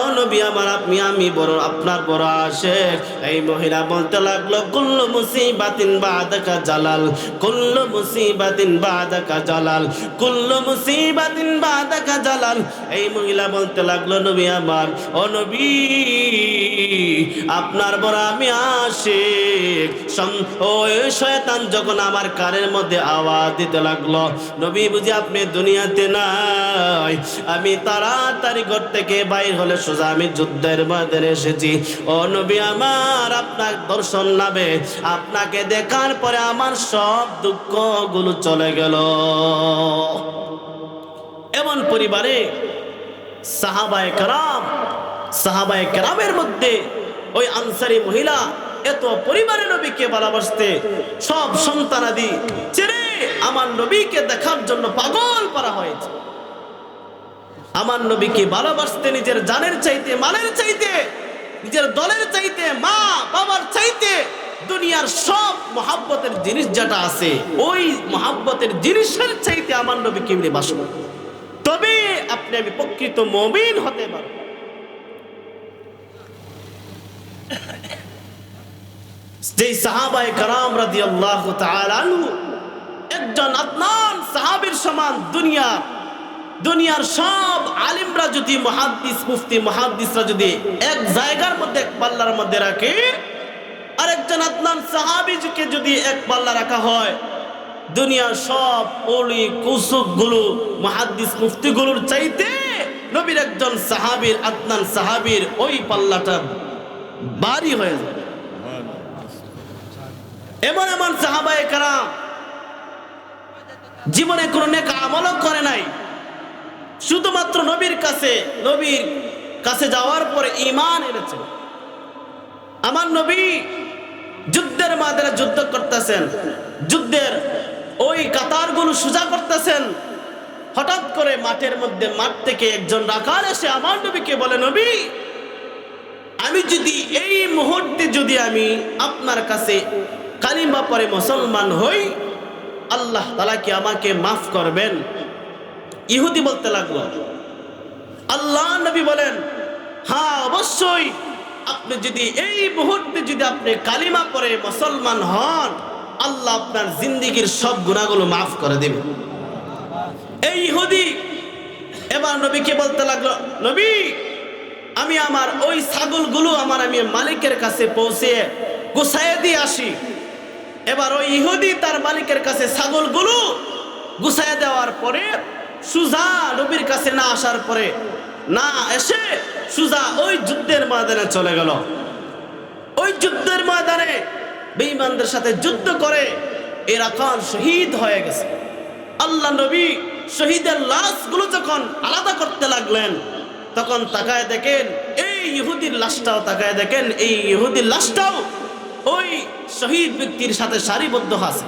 ও নবী আমার, আমি বড় আপনার বড় আশিক। এই মহিলা বলতে লাগলো, কুল্লু মুসিবাতিন বাদাকা জালাল, কুল্লু মুসিবাতিন বাদাকা জালাল, কুল্লু মুসিবাতিন বাদাকা জালাল। এই মহিলা বলতে লাগলো, নবী আমার, ও নবী, আপনার বড় আমি আশিক। ওই শয়তান যখন আমার কানের মধ্যে আওয়াজ দিতে লাগলো, নবী বুঝি আপনি দুনিয়াতে নাই, আমি তাড়াতাড়ি ঘর থেকে বাইর হলে সোজা আমি যুদ্ধের ময়দানে এসেছি। ও নবী আমার, আপনার দর্শন লাভে, আপনাকে দেখার পরে আমার সব দুঃখগুলো চলে গেল। এমন পরিবারে সাহাবায়ে কেরাম, সাহাবায়ে কেরামের মধ্যে ওই আনসারী মহিলা এত পরিবারে নবীকে ভালোবাসতে, সব সন্তানাদি ছেড়ে আমার নবীকে দেখার জন্য পাগল করা হয়েছে। আমার নবীকে ভালোবাসতে নিজের জানের চাইতে, মালের চাইতে, নিজের দলের চাইতে, মা বাবার চাইতে, দুনিয়ার সব মহাব্বতের জিনিস যেটা আছে, ওই মহাব্বতের জিনিসের চাইতে আমার নবীকে ভালোবাসবো, তবে আপনি আমি প্রকৃত মুমিন হতে পারব। যেই সাহাবায়ে কেরাম রাদিয়াল্লাহু তাআলা আনহু একজন আদনান সাহাবীর সমান, দুনিয়ার সব আলিমরা যদি, মুহাদ্দিস মুফতি মুহাদ্দিসরা যদি এক জায়গার মধ্যে, এক পাল্লার মধ্যে রাখে, আর একজন আদনান সাহাবীকে যদি এক পাল্লা রাখা হয়, দুনিয়ার সব ওলি কুসুকগুলো, মুহাদ্দিস মুফতিগুলোর চাইতে নবীর একজন সাহাবীর, আদনান সাহাবীর ওই পাল্লাটা ভারী হয়ে যায়। এমন এমন সাহাবায়ে কেরাম জীবনে কোনো নেক আমলও করে নাই, শুধুমাত্র নবীর কাছে যাওয়ার পরে ঈমান এনেছে। আমার নবী যুদ্ধের ময়দানে যুদ্ধ করতেছেন, যুদ্ধের ওই কাতারগুলো সোজা করতেছেন, হঠাৎ করে মাঠ থেকে একজন রাখাল এসে আমার নবীকে বলে, নবী, আমি যদি এই মুহূর্তে যদি আমি আপনার কাছে কালিমা পড়ে মুসলমান হই, আল্লাহ তাআলা কি আমাকে মাফ করবেন? ইহুদি বলতে লাগলো। আল্লাহ নবী বলেন, হ্যাঁ অবশ্যই, আপনি যদি এই মুহূর্তে যদি আপনি কালিমা পড়ে মুসলমান হন, আল্লাহ আপনার জিন্দেগীর সব গুনাহগুলো মাফ করে দেবে। এই ইহুদি এবার নবীকে বলতে লাগলো, নবী, আমি আমার ওই ছাগলগুলো আমি মালিকের কাছে পৌঁছে গুছাইয়ে দিয়ে আসি। এবার ওই ইহুদি তার মালিকের কাছে ছাগলগুলো গুছাইয়ে দেওয়ার পরে সুজা নবীর কাছে না আসার পরে, না এসে সুজা ওই যুদ্ধের ময়দানে চলে গেল। ওই যুদ্ধের ময়দানে বেঈমানদের সাথে যুদ্ধ করে এরা কাল শহীদ হয়ে গেছে। আল্লাহ নবী শহীদের লাশগুলো যখন আলাদা করতে লাগলেন, তখন তাকায় দেখেন এই ইহুদির লাশটাও, তাকায় দেখেন এই ইহুদির লাশটাও ওই শহীদ ব্যক্তির সাথে সারিবদ্ধ আছে।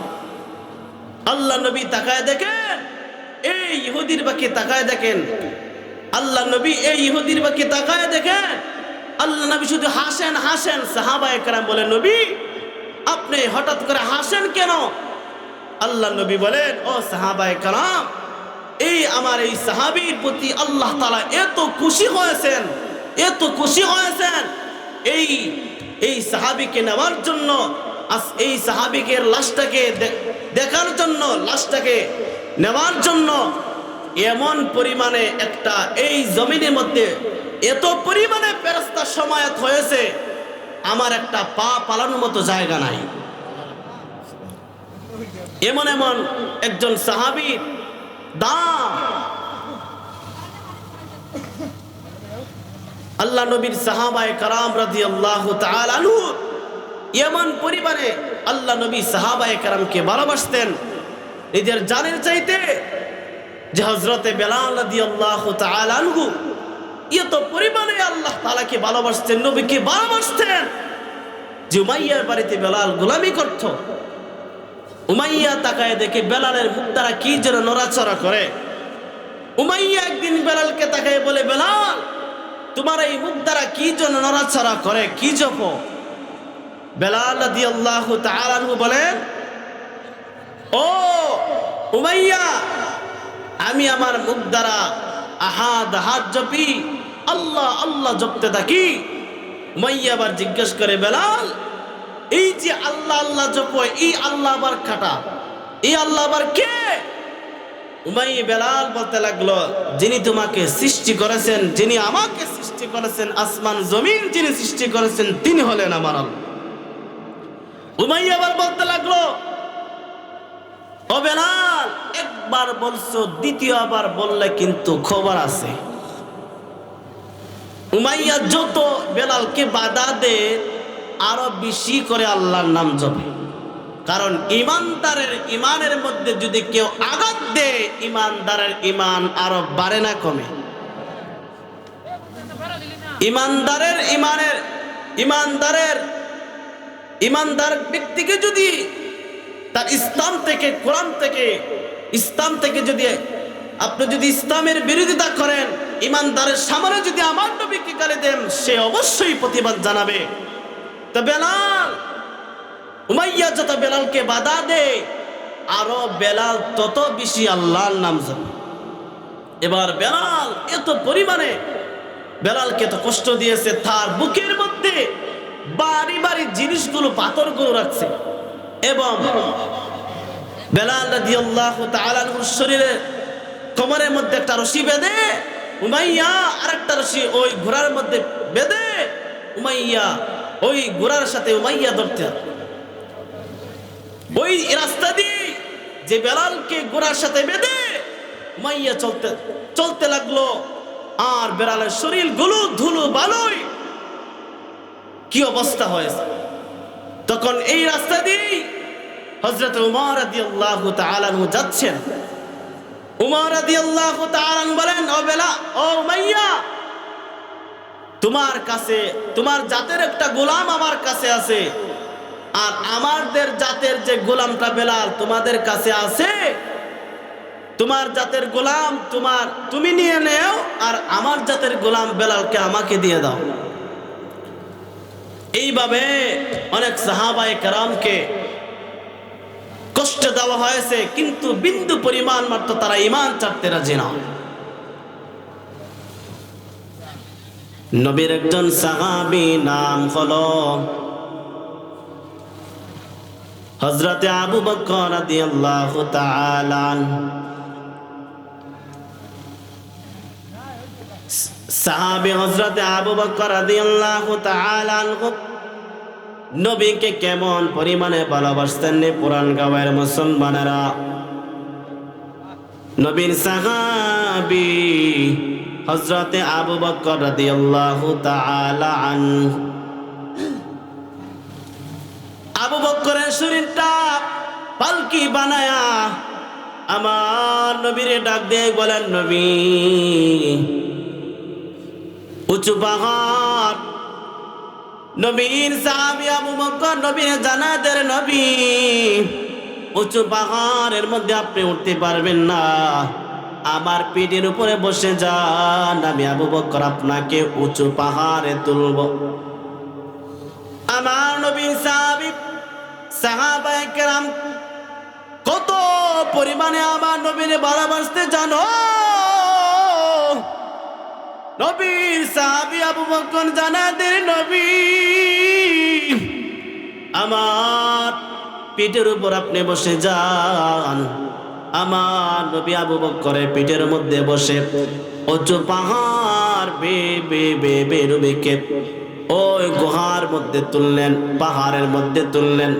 আল্লাহ নবী তাকায় দেখেন এই ইহুদির বাকি, তাকায় দেখেন আল্লাহ নবী এই ইহুদির বাকি তাকায় দেখেন। আল্লাহ নবী শুধু হাসেন হাসেন। সাহাবায়ে কেরাম বলেন, নবী আপনি হঠাৎ করে হাসেন কেন? আল্লাহ নবী বলেন, ও সাহাবায়ে কেরাম, এই আমার এই সাহাবীর প্রতি আল্লাহ তাআলা এত খুশি হয়েছেন, এত খুশি হয়েছেন, এই সাহাবীকে নেওয়ার জন্য, এই সাহাবীকে লাশটাকে দেখার জন্য, লাশটাকে নেওয়ার জন্য এমন পরিমাণে একটা এই জমিনের মধ্যে এত পরিমাণে ফেরেশতা সমায়েত হয়েছে, আমার একটা পা পালানোর মতো জায়গা নাই। এমন এমন একজন সাহাবীর দাম। আল্লাহ নবীর সাহাবায়ে কেরাম রাদিয়াল্লাহু তাআলা আনহু এমন পরিবারে আল্লাহ নবী সাহাবায়ে কেরামকে ভালোবাসতেন নিজের জানের চাইতে, যে হযরতে বেলাল রাদিয়াল্লাহু তাআলা আনহু এত পরিমাণে আল্লাহ তাআলাকে ভালোবাসতেন, নবীকে ভালোবাসতেন, যে উমাইয়ার বাড়িতে বেলাল গোলামি করত। উমাইয়া তাকায় দেখে বেলালের মুখ দ্বারা কি যেন নড়াচড়া করে। উমাইয়া একদিন বেলালকে তাকায় বলে, বেলাল তোমার এই মুখ দ্বারা কি যেন নড়াচড়া করে, কি জপো? বেলাল রাদিয়াল্লাহু তাআলা আনহু বলেন, ও উমাইয়া, আমি আমার মুখ দ্বারা আহাদ আহাদ জপি, আল্লাহ আল্লাহ জপতে থাকি। উমাইয়া আবার জিজ্ঞেস করে, বেলাল এই যে আল্লাহ আল্লাহ জপ, এই আল্লাহ আবার কাটা, এই আল্লাহ আবার কে? উমাইয়া বেলাল বলতে লাগলো, যিনি তোমাকে সৃষ্টি করেছেন, যিনি আমাকে সৃষ্টি করেছেন, আসমান জমিন যিনি সৃষ্টি করেছেন, তিনি হলেন আমার আল্লাহ। উমাইয়া আবার বলতে লাগলো, ও বেলাল একবার বলছো, দ্বিতীয়বার বললে কিন্তু খবর আছে। উমাইয়া যত বেলালকে বাধা দেয় আরো বেশি করে আল্লাহর নাম জপে। কারণ ইমানদারের ইমানের মধ্যে যদি কেউ আঘাত দেয়, ইমানদারের ইমান আরো বাড়ে না কমে? ইমানদার ব্যক্তিকে যদি তার ইসলাম থেকে, কোরআন থেকে, ইসলাম থেকে যদি আপনি যদি ইসলামের বিরোধিতা করেন, ইমানদারের সামনে যদি আমার নবীকে গালি দেন, সে অবশ্যই প্রতিবাদ জানাবে। তো বেলাল, উমাইয়া যত বেলালকে বাধা দেয়, আরো বেলাল তত বেশি আল্লাহর নাম জানে। এবার বেলাল এত পরিমাণে বেলালকে তো কষ্ট দিয়েছে, তার বুকের মধ্যে বাড়ি বাড়ি জিনিসগুলো, পাথরগুলো রাখছে, এবং বেলাল রাদিয়াল্লাহু তাআলা আনহুর শরীরে কোমরের মধ্যে একটা রশি বেঁধে, উমাইয়া আরেকটা রশি ওই ঘোড়ার মধ্যে বেঁধে, উমাইয়া ওই ঘোড়ার সাথে উমাইয়া ধরতে, ওই রাস্তা দিয়ে যে বেলালকে ঘোড়ার সাথে বেঁধে উমাইয়া চলতে লাগলো। আর বেলালের শরীর গুলো ধুলো বালুই কি অবস্থা হয়েছে। তখন এই রাস্তা দিয়ে হযরত উমর রাদিয়াল্লাহু তাআলা আনহু যাচ্ছেন। উমর রাদিয়াল্লাহু তাআলা বলেন, ও বেলাল, ও উমাইয়া, তোমার কাছে তোমার জাতের একটা গোলাম আমার কাছে আছে, আর আমাদের জাতের যে গোলামটা বেলাল তোমাদের কাছে আছে, তোমার জাতের গোলাম তুমি নিয়ে নেও, আর আমার জাতের গোলাম বেলালকে আমাকে দিয়ে দাও। এইভাবে অনেক সাহাবায়ে কেরামকে কষ্ট দেওয়া হয়েছে, কিন্তু বিন্দু পরিমাণ মাত্র তারা ঈমান ছাড়তে রাজি না। নবীর একজন সাহাবী নাম হলো হযরতে আবু বকর রাদিয়াল্লাহু তাআলা আনহু। সাহাবী হযরতে আবু বকর রাদিয়াল্লাহু তাআলা আনহু নবীকে কেমন পরিমাণে ভালোবাসতেন পুরান গাঁয়ের মুসলমানেরা। নবীর সাহাবী হযরতে আবু বকর রাদিয়াল্লাহু তাআলা আনহু বানায়া আমার নবীরে ডাক দিয়ে বলেন, নবী উঁচু পাহাড়, নবীর সাহাবী আবু বকর নবীর জানাতের নবী, উঁচু পাহাড়ের মধ্যে আপনি উঠতে পারবেন না, আমার পিঠের উপরে বসে যান, আমি আবু বকর আপনাকে উঁচু পাহাড়ে তুলব। আমার নবীর সাহাবায়ে কেরাম কত পরিমাণে আমার নবীরে ভালোবাসতে জানো? নবীর সাহাবী আবু বকর জানাতের নবী, আমার পিঠের উপর আপনি বসে যান, আমার নবী আবু বকরের পিঠের মধ্যে বসে উঁচু পাহাড় নবীকে ওই গুহার মধ্যে তুললেন, পাহাড়ের মধ্যে তুললেন।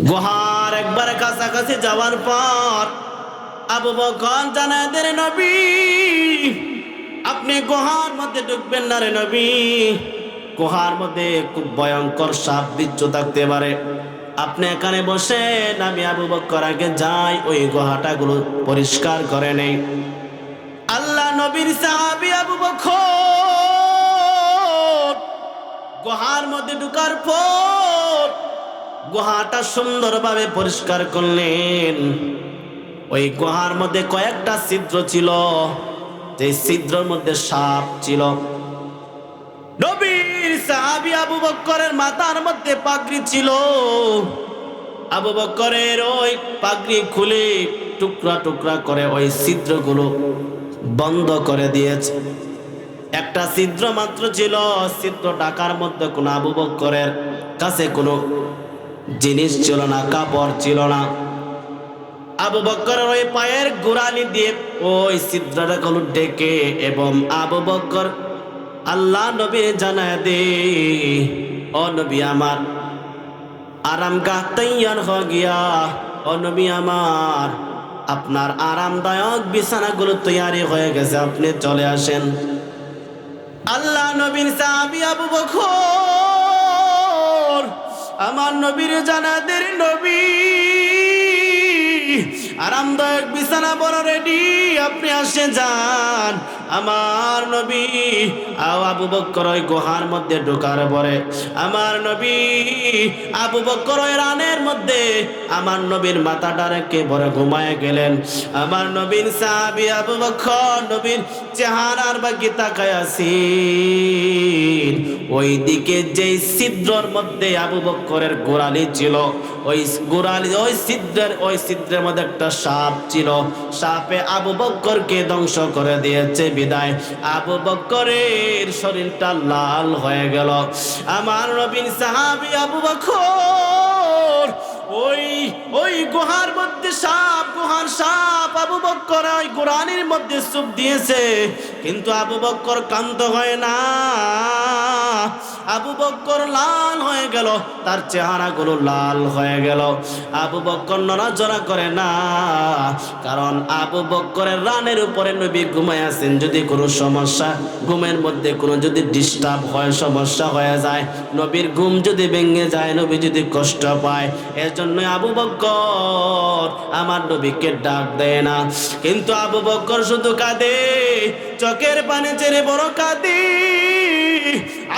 গুহার একবার কাছাকাছি যাওয়ার পর আবু বকর জানাতের নবী, আপনি গুহার মধ্যে ঢুকবেন না রে নবী, গুহার মধ্যে খুব ভয়ঙ্কর সাপ বিচ্ছু থাকতে পারে, আপনি এখানে বসেন, আমি আবু বকর আগে যাই, ওই গুহাটাগুলো পরিষ্কার করে নেই। আল্লাহ নবীর সাহাবী আবু বকর গুহার মধ্যে ঢুকার পর গুহাটা সুন্দরভাবে পরিষ্কার করলেন। ওই গুহার মধ্যে কয়েকটা ছিদ্র ছিল, যে ছিদ্রের মধ্যে সাপ ছিল। নবীর সাহাবী আবু বকরের মাথার মধ্যে পাগড়ি ছিল, আবু বকরের ওই পাগড়ি খুলে টুকরা টুকরা করে ওই ছিদ্রগুলো বন্ধ করে দিয়েছে। একটা ছিদ্র মাত্র ছিল, ছিদ্র ঢাকার মধ্যে কোনো আবু বকরের কাছে কোনো জিনিস ছিল না, কাপড় ছিল না। আবু বকরের ওই পায়ের গোড়ালি দিয়ে ওই ছিদ্রটা গুলো ডেকে, এবং আবু বকর আল্লাহ নবী জানায় দে, ও নবী আমার আরামগাহ তৈয়ার হয়ে গিয়া, ও নবী আমার আপনার আরামদায়ক বিছানাগুলো তৈয়ারি হয়ে গেছে, আপনি চলে আসেন। আল্লাহ নবীর সাহাবী আবু বকর আমার নবীর জানাতের নবী, আরামদায়ক বিছানা বড় রেডি, আপনি আসে যান। আমার নবী আবু বকর ওই গুহার মধ্যে ঢোকার পরে আমার নবী আবু বকর ওই রানের মধ্যে আমার নবীর মাথাটা রেখে বড় ঘুমায় গেলেন। আমার নবীর সাহাবী আবু বকর নবীর চেহারার বাকি তাকায় আছেন, ওই দিকে যেই ছিদ্রের মধ্যে আবু বকরের গোড়ালি ছিল, ওই গোড়ালি ওই ছিদ্রের মধ্যে একটা সাপ ছিল, সাপে আবু বকরকে ধ্বংস করে দিয়েছে বিদায় আবু বকরের শরীরটা লাল হয়ে গেল। আমার নবীর সাহাবী আবু বকর ওই গুহার মধ্যে গুহার সাপ আবু বকর ওই গোড়ালির মধ্যে চুপ দিয়েছে, কিন্তু আবু বকর কান্ত হয় না, আবু বকর লাল হয়ে গেল, তার চেহারাগুলো লাল হয়ে গেল। আবু বকর নড়াচড়া করে না, কারণ আবু বকরের রানের উপরে নবী ঘুমায় আছেন। যদি কোনো সমস্যা, ঘুমের মধ্যে কোনো যদি ডিস্টার্ব হয়, সমস্যা হয়ে যায়, নবীর ঘুম যদি ভেঙে যায়, নবী যদি কষ্ট পায়, এজন্য আবু বকর আমার নবীকে ডাক দেয় না। কিন্তু আবু বকর শুধু কাঁদে, চোখের পানি ছেড়ে বড় কাঁদে।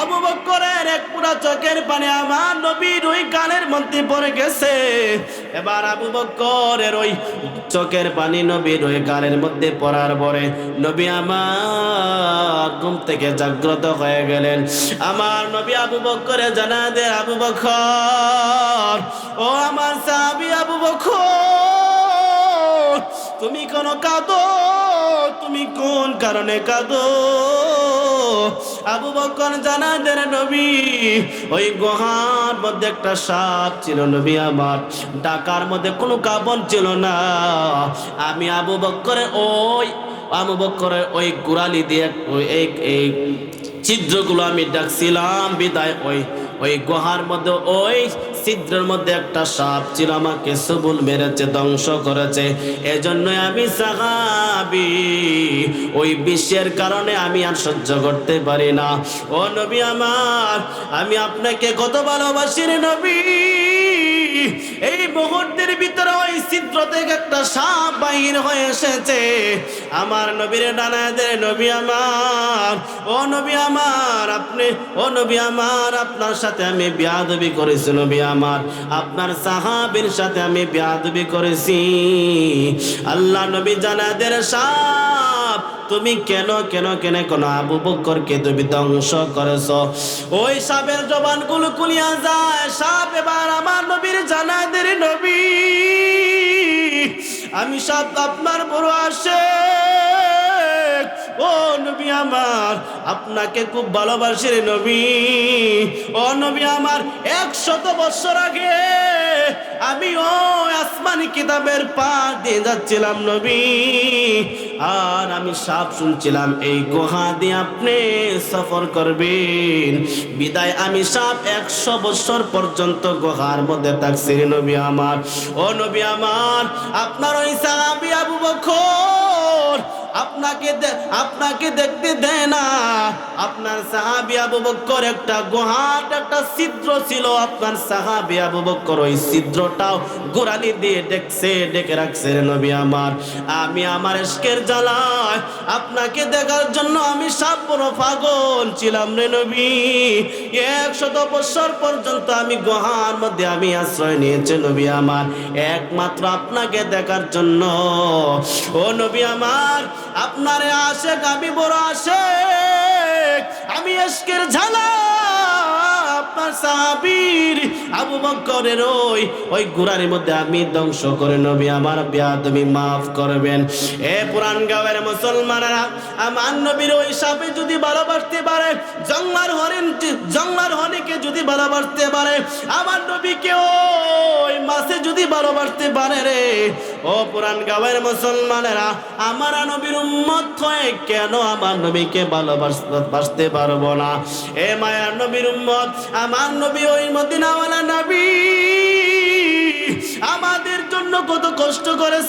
আবু বকরের এক পুরা চোখের পানি আমার নবীর ওই গালের মধ্যে পড়ে গেছে। এবার আবু বকরের ওই চোখের পানি নবীর ওই গালের মধ্যে পড়ার পরে নবী আমার ঘুম থেকে জাগ্রত হয়ে গেলেন। আমার নবী আবু বকরে জানা দে, আবু বকর ও আমার সাহাবী আবু বকর, তুমি কোন কাঁদো? তুমি কোন কারণে কাঁদো? আবু বকর জানা দেন নবী, ওই গুহার মধ্যে একটা সাপ ছিল নবী আমার, ঢাকার মধ্যে কোনো কাপড় ছিল না। আমি আবু বকরের ওই গোড়ালি দিয়ে এই ছিদ্রগুলো আমি ডাকছিলাম বিদায় ওই গুহার মধ্যে ওই ছিদ্রের মধ্যে একটা সাপ ছিল, আমাকে সবুল মেরেছে, ধ্বংস করেছে। এজন্যই আমি সাহাবী, ওই বিষের কারণে আমি আর সহ্য করতে পারি না। ও নবী আমার, আমি আপনাকে কত ভালোবাসি রে নবী, এই মুহূর্তের ভিতরে ওই ছিদ্র থেকে একটা সাপ বাহির হয়ে এসেছে। আমার নবীর ডানায় দে, নবী আমার, ও নবী আমার, আপনি, ও নবী আমার, আপনার সাথে আমি বেয়াদবি করেছি নবী আমার, আপনার সাহাবীর সাথে আমি বেয়াদবি করেছি। আল্লাহ নবী জানায় দে, সাপ তুমি কেন কেন কেন কোন আবু বকরকে তুমি ধ্বংস করেছো? ওই সাপের জবানগুলো খুলিয়া যায়। সাপ এবার আমার নবীর জানায় দে, নবী আমি সাপ আপনার বড় আশিক, ও নবী আমার, আপনাকে খুব ভালোবাসি রে নবী। ও নবী আমার, 100 বছর আগে আমি ওই আসমানি কিতাবের পার দিয়ে যাচ্ছিলাম নবী, আর আমি সাপ শুনছিলাম এই গুহা দিয়ে আপনি সফর করবেন। বিদায় আমি সাপ 100 বছর পর্যন্ত গুহার মধ্যে থাকছি রে নবী আমার। ও নবী আমার, আপনার ওই সাহাবী আবু বকর আপনাকে দেখতে দেয় না। আপনার সাহাবী আবু বকর একটা গুহার একটা ছিদ্র ছিল, আপনার সাহাবী আবু বকর ওই ছিদ্রটাও গোড়ালি দিয়ে ডেকে রাখছে রে নবী আমার। আমি আমার ইশকের জ্বালায় আপনাকে দেখার জন্য আমি সাপ বড় পাগল ছিলাম রে নবী। 100 বছর পর্যন্ত আমি গুহার মধ্যে আমি আশ্রয় নিয়েছি নবী আমার, একমাত্র আপনাকে দেখার জন্য। ও নবী আমার, আপনার আশিক আমি বড় আশিক, আমি ইশকের ঝালা আপনার সাহাবীর আবু বকরের ওই গুড়ার মধ্যে আমি ধ্বংস করে নবী আমার বেয়াদবি মাফ করবেন। এ পুরান গাঁয়ের মুসলমানেরা, আমার নবীর ওই সাপে যদি ভালোবাসতে পারে, জংলার হরিণকে যদি ভালোবাসতে পারে, আমার নবীকে ওই মাছে যদি ভালোবাসতে পারে রে, ও পুরান গাঁয়ের মুসলমানেরা, আমার নবীর উম্মত হয়ে কেন আমার নবীকে ভালোবাসতে পারবো না? এ মায়ার নবীর উম্মত, আমার নবী ওই মদিনাওয়ালা নবী আমাদের জন্য কত কষ্ট করেছে।